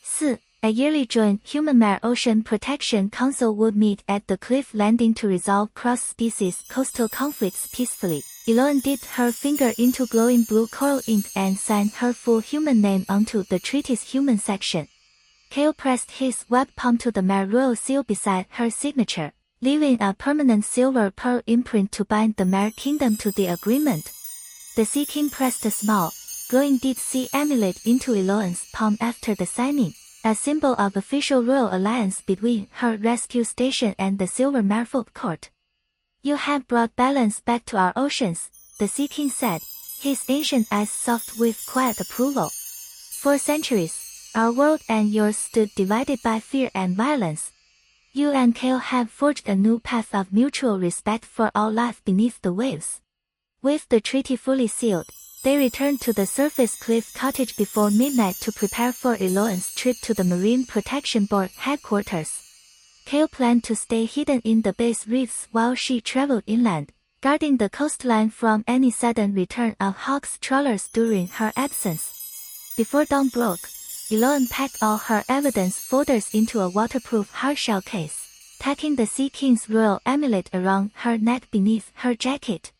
4. A yearly joint human Mer Ocean Protection Council would meet at the cliff landing to resolve cross-species coastal conflicts peacefully. Eloan dipped her finger into glowing blue coral ink and signed her full human name onto the treaty's human section. Kale pressed his web palm to the Mer royal seal beside her signature, leaving a permanent silver pearl imprint to bind the Mer kingdom to the agreement. The Sea King pressed a small, glowing deep sea amulet into Eloan's palm after the signing, a symbol of official royal alliance between her rescue station and the Silver Merfolk Court. You have brought balance back to our oceans, the Sea King said, his ancient eyes soft with quiet approval. For centuries, our world and yours stood divided by fear and violence. You and Kale have forged a new path of mutual respect for all life beneath the waves. With the treaty fully sealed, they returned to the surface cliff cottage before midnight to prepare for Eloan's trip to the Marine Protection Board headquarters. Kale planned to stay hidden in the base reefs while she traveled inland, guarding the coastline from any sudden return of Hawk's trawlers during her absence. Before dawn broke, Eloane packed all her evidence folders into a waterproof hardshell case, tucking the Sea King's royal amulet around her neck beneath her jacket.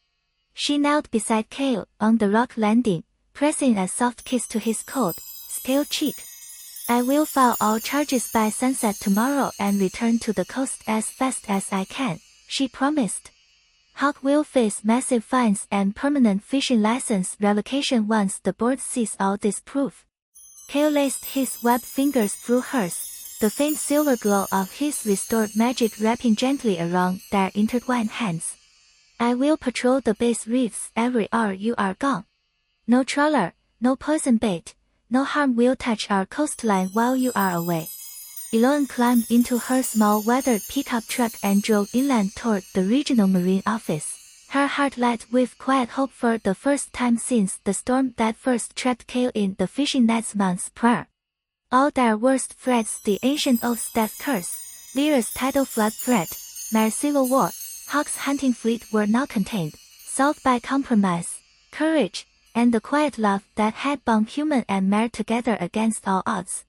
She knelt beside Cale on the rock landing, pressing a soft kiss to his cold, scaled cheek. "I will file all charges by sunset tomorrow and return to the coast as fast as I can," she promised. Hawk will face massive fines and permanent fishing license revocation once the board sees all this proof. Cale laced his webbed fingers through hers, the faint silver glow of his restored magic wrapping gently around their intertwined hands. "I will patrol the base reefs every hour you are gone. No trawler, no poison bait, no harm will touch our coastline while you are away." Eloane climbed into her small weathered pickup truck and drove inland toward the regional marine office, her heart light with quiet hope for the first time since the storm that first trapped Cale in the fishing nets months prior. All their worst threats, the ancient oath's death curse, Lyra's tidal flood threat, Mare's civil war, Hawk's hunting fleet were now contained, solved by compromise, courage, and the quiet love that had bound human and mare together against all odds.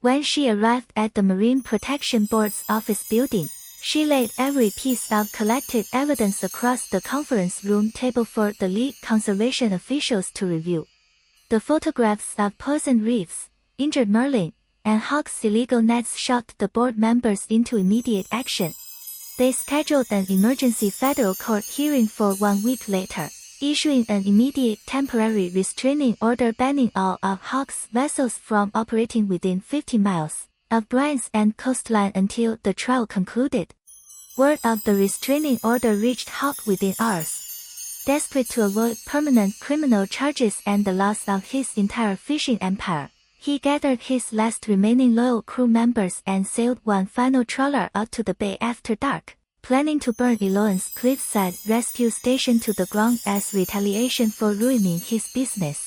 When she arrived at the Marine Protection Board's office building, she laid every piece of collected evidence across the conference room table for the lead conservation officials to review. The photographs of poisoned reefs, injured marlin, and Hawk's illegal nets shocked the board members into immediate action. They scheduled an emergency federal court hearing for 1 week later, issuing an immediate temporary restraining order banning all of Hawk's vessels from operating within 50 miles of Bryan's End coastline until the trial concluded. Word of the restraining order reached Hawk within hours. Desperate to avoid permanent criminal charges and the loss of his entire fishing empire, he gathered his last remaining loyal crew members and sailed one final trawler out to the bay after dark, planning to burn Eloane's cliffside rescue station to the ground as retaliation for ruining his business.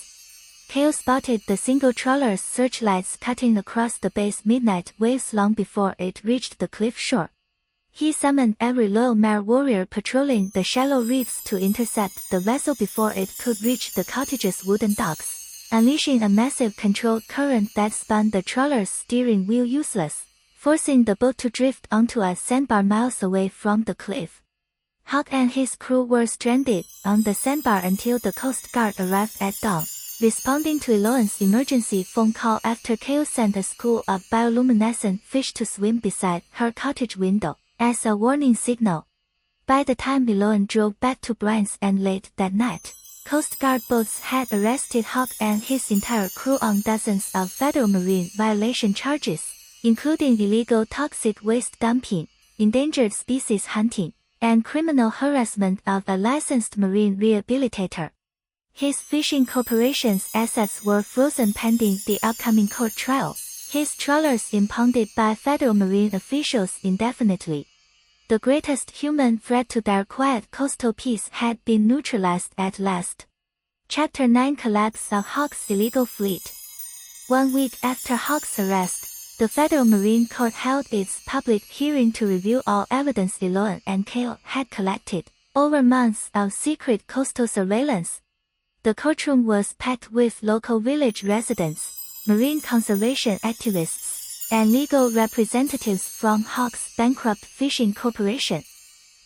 Cale spotted the single trawler's searchlights cutting across the bay's midnight waves long before it reached the cliff shore. He summoned every loyal mare warrior patrolling the shallow reefs to intercept the vessel before it could reach the cottage's wooden docks, unleashing a massive controlled current that spun the trawler's steering wheel useless, forcing the boat to drift onto a sandbar miles away from the cliff. Hawk and his crew were stranded on the sandbar until the Coast Guard arrived at dawn, responding to Eloane's emergency phone call after Cale sent a school of bioluminescent fish to swim beside her cottage window as a warning signal. By the time Eloane drove back to Bryan's End late that night, Coast Guard boats had arrested Hawk and his entire crew on dozens of federal marine violation charges, including illegal toxic waste dumping, endangered species hunting, and criminal harassment of a licensed marine rehabilitator. His fishing corporation's assets were frozen pending the upcoming court trial, his trawlers impounded by federal marine officials indefinitely. The greatest human threat to their quiet coastal peace had been neutralized at last. Chapter 9: Collapse of Hawk's illegal fleet. 1 week after Hawk's arrest, the Federal Marine Court held its public hearing to review all evidence Eloane and Cale had collected over months of secret coastal surveillance. The courtroom was packed with local village residents, marine conservation activists, and legal representatives from Hawk's bankrupt fishing corporation.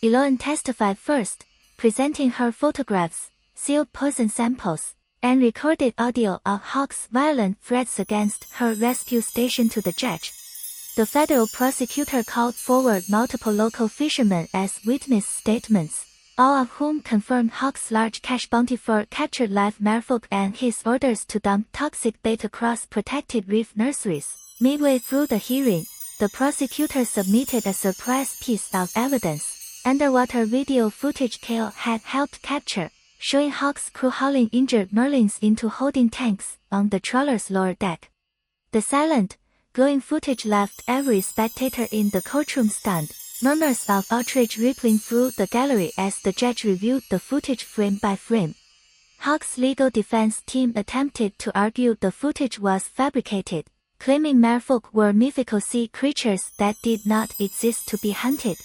Eloane testified first, presenting her photographs, sealed poison samples, and recorded audio of Hawk's violent threats against her rescue station to the judge. The federal prosecutor called forward multiple local fishermen as witness statements, all of whom confirmed Hawk's large cash bounty for captured live merfolk and his orders to dump toxic bait across protected reef nurseries. Midway through the hearing, the prosecutor submitted a surprise piece of evidence, underwater video footage Cale had helped capture, showing Hawk's crew hauling injured marlins into holding tanks on the trawler's lower deck. The silent, glowing footage left every spectator in the courtroom stunned, murmurs of outrage rippling through the gallery as the judge reviewed the footage frame by frame. Hawk's legal defense team attempted to argue the footage was fabricated, claiming merfolk were mythical sea creatures that did not exist to be hunted.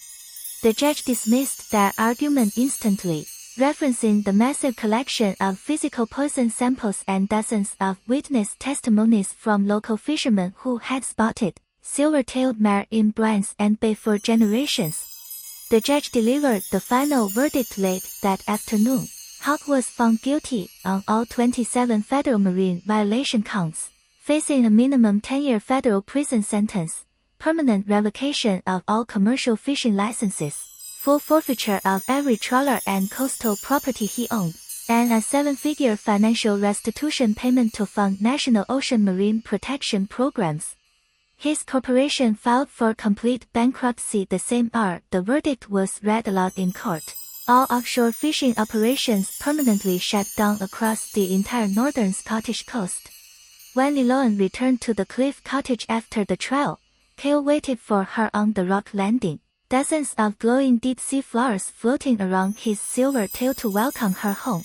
The judge dismissed their argument instantly, referencing the massive collection of physical poison samples and dozens of witness testimonies from local fishermen who had spotted silver-tailed mare in brines and bay for generations. The judge delivered the final verdict late that afternoon. Hawk was found guilty on all 27 federal marine violation counts, facing a minimum 10-year federal prison sentence, permanent revocation of all commercial fishing licenses, full forfeiture of every trawler and coastal property he owned, and a 7-figure financial restitution payment to fund national ocean marine protection programs. His corporation filed for complete bankruptcy the same hour the verdict was read aloud in court. All offshore fishing operations permanently shut down across the entire northern Scottish coast. When Eloan returned to the cliff cottage after the trial, Cale waited for her on the rock landing, dozens of glowing deep-sea flowers floating around his silver tail to welcome her home.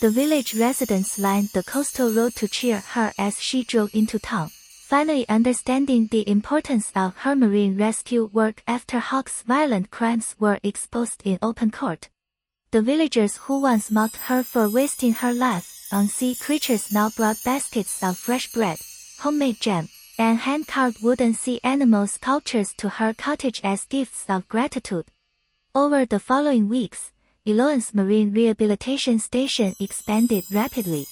The village residents lined the coastal road to cheer her as she drove into town, finally understanding the importance of her marine rescue work after Hawk's violent crimes were exposed in open court. The villagers who once mocked her for wasting her life on sea creatures now brought baskets of fresh bread, homemade jam, and hand-carved wooden sea animal sculptures to her cottage as gifts of gratitude. Over the following weeks, Eloan's marine rehabilitation station expanded rapidly.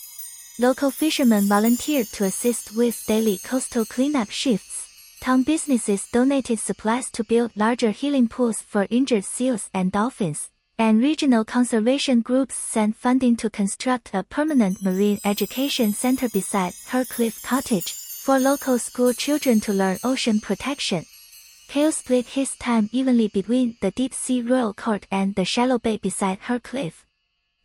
Local fishermen volunteered to assist with daily coastal cleanup shifts. Town businesses donated supplies to build larger healing pools for injured seals and dolphins, and regional conservation groups sent funding to construct a permanent marine education center beside her cliff cottage for local school children to learn ocean protection. Cale split his time evenly between the deep-sea royal court and the shallow bay beside her cliff.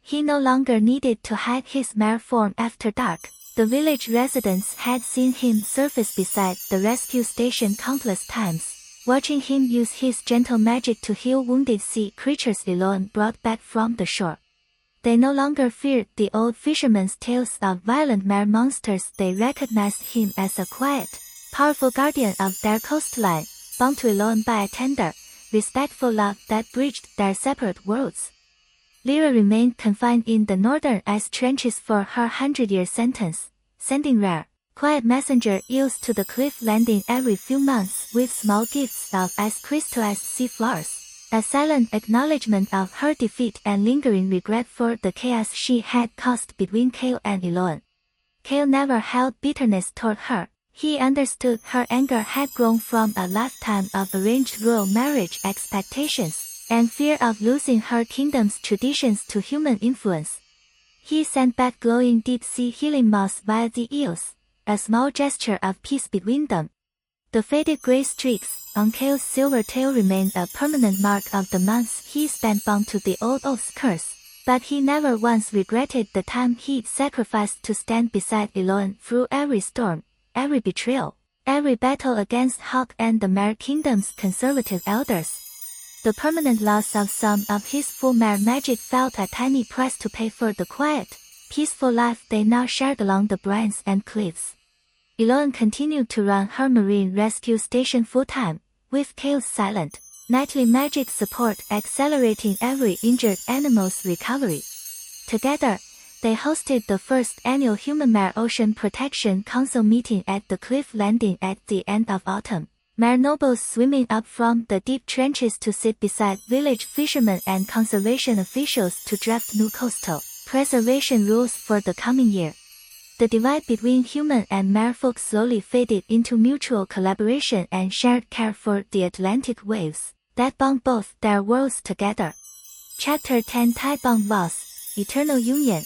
He no longer needed to hide his mare form after dark. The village residents had seen him surface beside the rescue station countless times, watching him use his gentle magic to heal wounded sea creatures Eloan brought back from the shore. They no longer feared the old fisherman's tales of violent mare monsters. They recognized him as a quiet, powerful guardian of their coastline, bound to Eloan by a tender, respectful love that bridged their separate worlds. Lyra remained confined in the northern ice trenches for her 100-year sentence, sending rare, quiet messenger eels to the cliff landing every few months with small gifts of ice-crystallized sea flowers, a silent acknowledgement of her defeat and lingering regret for the chaos she had caused between Cale and Eloan. Cale never held bitterness toward her. He understood her anger had grown from a lifetime of arranged royal marriage expectations and fear of losing her kingdom's traditions to human influence. He sent back glowing deep-sea healing moss via the eels, a small gesture of peace between them. The faded gray streaks on Cale's silver tail remained a permanent mark of the months he spent bound to the old oath's curse, but he never once regretted the time he'd sacrificed to stand beside Eloan through every storm, every betrayal, every battle against Hawk and the Mare Kingdom's conservative elders. The permanent loss of some of his full mare magic felt a tiny price to pay for the quiet, peaceful life they now shared along the brines and cliffs. Eloan continued to run her marine rescue station full-time, with Cale's silent, nightly magic support accelerating every injured animal's recovery. Together, they hosted the first annual Human Mare Ocean Protection Council meeting at the cliff landing at the end of autumn. Mare nobles swimming up from the deep trenches to sit beside village fishermen and conservation officials to draft new coastal preservation rules for the coming year. The divide between human and mare folk slowly faded into mutual collaboration and shared care for the Atlantic waves that bound both their worlds together. Chapter 10 Tie-bound Vows, Eternal Union.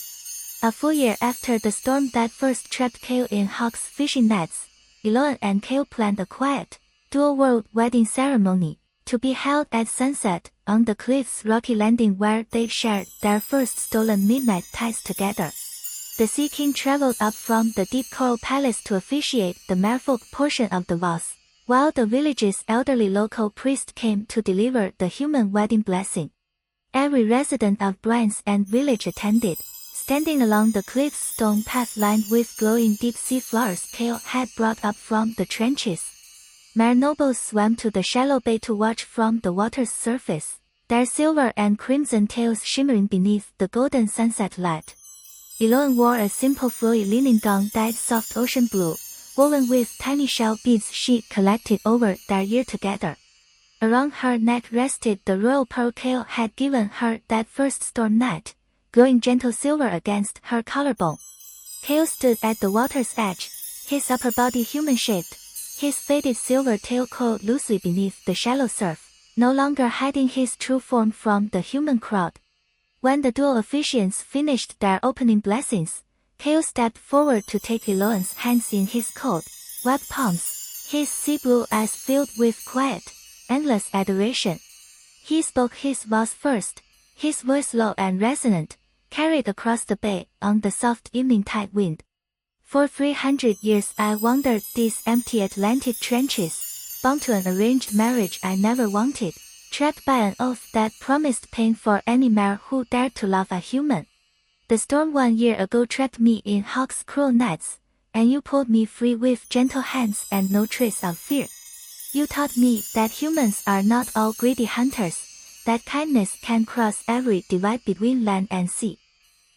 A full year after the storm that first trapped Cale in Hawk's fishing nets, Eloan and Cale planned a quiet, dual-world wedding ceremony, to be held at sunset, on the cliff's rocky landing where they shared their first stolen midnight ties together. The Sea King traveled up from the deep coral palace to officiate the merfolk portion of the vows, while the village's elderly local priest came to deliver the human wedding blessing. Every resident of Brines and village attended, standing along the cliff's stone path lined with glowing deep-sea flowers Cale had brought up from the trenches. Mare nobles swam to the shallow bay to watch from the water's surface, their silver and crimson tails shimmering beneath the golden sunset light. Elone wore a simple flowy linen gown dyed soft ocean blue, woven with tiny shell beads she collected over their ear together. Around her neck rested the royal pearl Kale had given her that first storm night, glowing gentle silver against her collarbone. Kale stood at the water's edge, his upper body human-shaped, his faded silver tail coiled loosely beneath the shallow surf, no longer hiding his true form from the human crowd. When the dual officiants finished their opening blessings, Kale stepped forward to take Elone's hands in his cold, wet palms, his sea blue eyes filled with quiet, endless adoration. He spoke his vows first, his voice low and resonant, carried across the bay on the soft evening tide wind. For 300 years I wandered these empty Atlantic trenches, bound to an arranged marriage I never wanted, trapped by an oath that promised pain for any mare who dared to love a human. The storm 1 year ago trapped me in Hawk's cruel nets, and you pulled me free with gentle hands and no trace of fear. You taught me that humans are not all greedy hunters, that kindness can cross every divide between land and sea.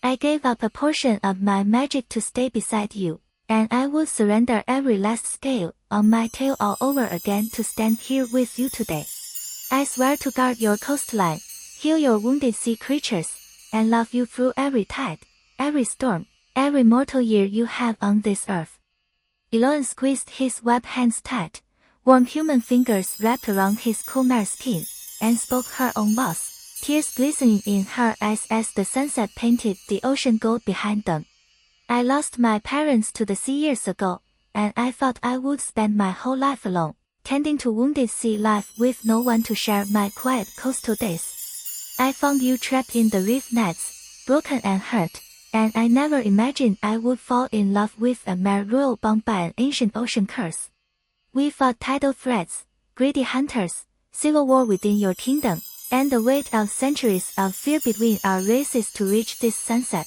I gave up a portion of my magic to stay beside you, and I would surrender every last scale on my tail all over again to stand here with you today. I swear to guard your coastline, heal your wounded sea creatures, and love you through every tide, every storm, every mortal year you have on this earth. Elone squeezed his web hands tight, warm human fingers wrapped around his cool mare skin, and spoke her own vows, tears glistening in her eyes as the sunset painted the ocean gold behind them. I lost my parents to the sea years ago, and I thought I would spend my whole life alone, tending to wounded sea life with no one to share my quiet coastal days. I found you trapped in the reef nets, broken and hurt, and I never imagined I would fall in love with a mare royal bound by an ancient ocean curse. We fought tidal threats, greedy hunters, civil war within your kingdom, and the weight of centuries of fear between our races to reach this sunset.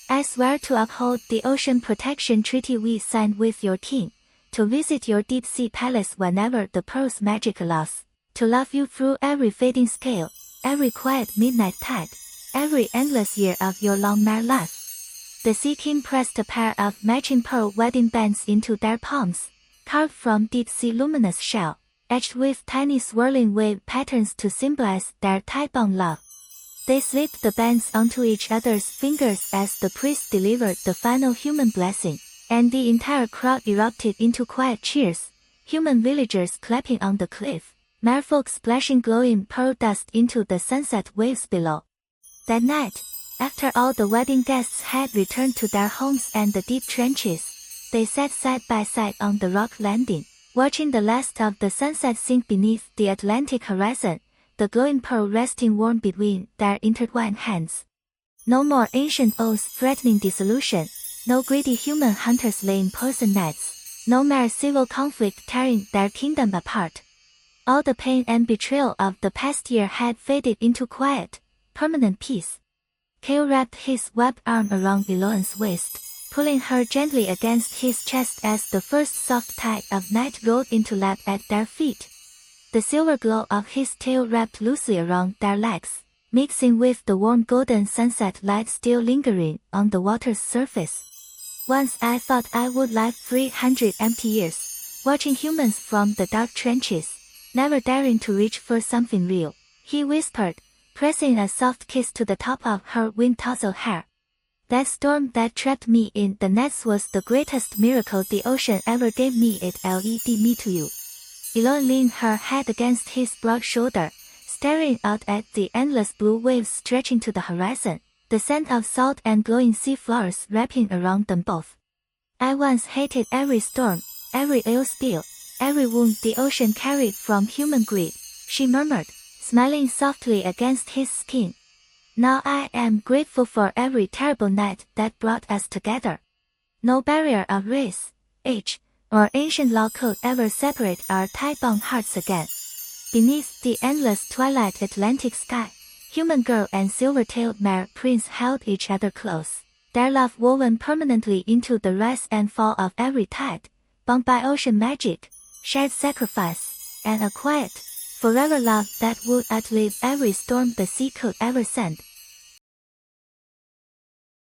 I swear to uphold the ocean protection treaty we signed with your king, to visit your deep sea palace whenever the pearl's magic allows, to love you through every fading scale, every quiet midnight tide, every endless year of your long mare life. The sea king pressed a pair of matching pearl wedding bands into their palms, carved from deep sea luminous shell, etched with tiny swirling wave patterns to symbolize their tide-bound love. They slipped the bands onto each other's fingers as the priest delivered the final human blessing, and the entire crowd erupted into quiet cheers, human villagers clapping on the cliff, merfolk splashing glowing pearl dust into the sunset waves below. That night, after all the wedding guests had returned to their homes and the deep trenches, they sat side by side on the rock landing, watching the last of the sunset sink beneath the Atlantic horizon, the glowing pearl resting warm between their intertwined hands. No more ancient oaths threatening dissolution, no greedy human hunters laying poison nets, no mere civil conflict tearing their kingdom apart. All the pain and betrayal of the past year had faded into quiet, permanent peace. Kale wrapped his webbed arm around Elone's waist, pulling her gently against his chest as the first soft tide of night rolled into lap at their feet. The silver glow of his tail wrapped loosely around their legs, mixing with the warm golden sunset light still lingering on the water's surface. Once I thought I would live 300 empty years, watching humans from the dark trenches, never daring to reach for something real, he whispered, pressing a soft kiss to the top of her wind-tousled hair. That storm that trapped me in the nets was the greatest miracle the ocean ever gave me. It led me to you. Elone leaned her head against his broad shoulder, staring out at the endless blue waves stretching to the horizon, the scent of salt and glowing sea flowers wrapping around them both. I once hated every storm, every ill spill, every wound the ocean carried from human greed, she murmured, smiling softly against his skin. Now I am grateful for every terrible night that brought us together. No barrier of race, age, or ancient law could ever separate our tie-bound hearts again. Beneath the endless twilight Atlantic sky, human girl and silver-tailed mare prince held each other close, their love woven permanently into the rise and fall of every tide, bound by ocean magic, shared sacrifice, and a quiet, forever love that would outlive every storm the sea could ever send.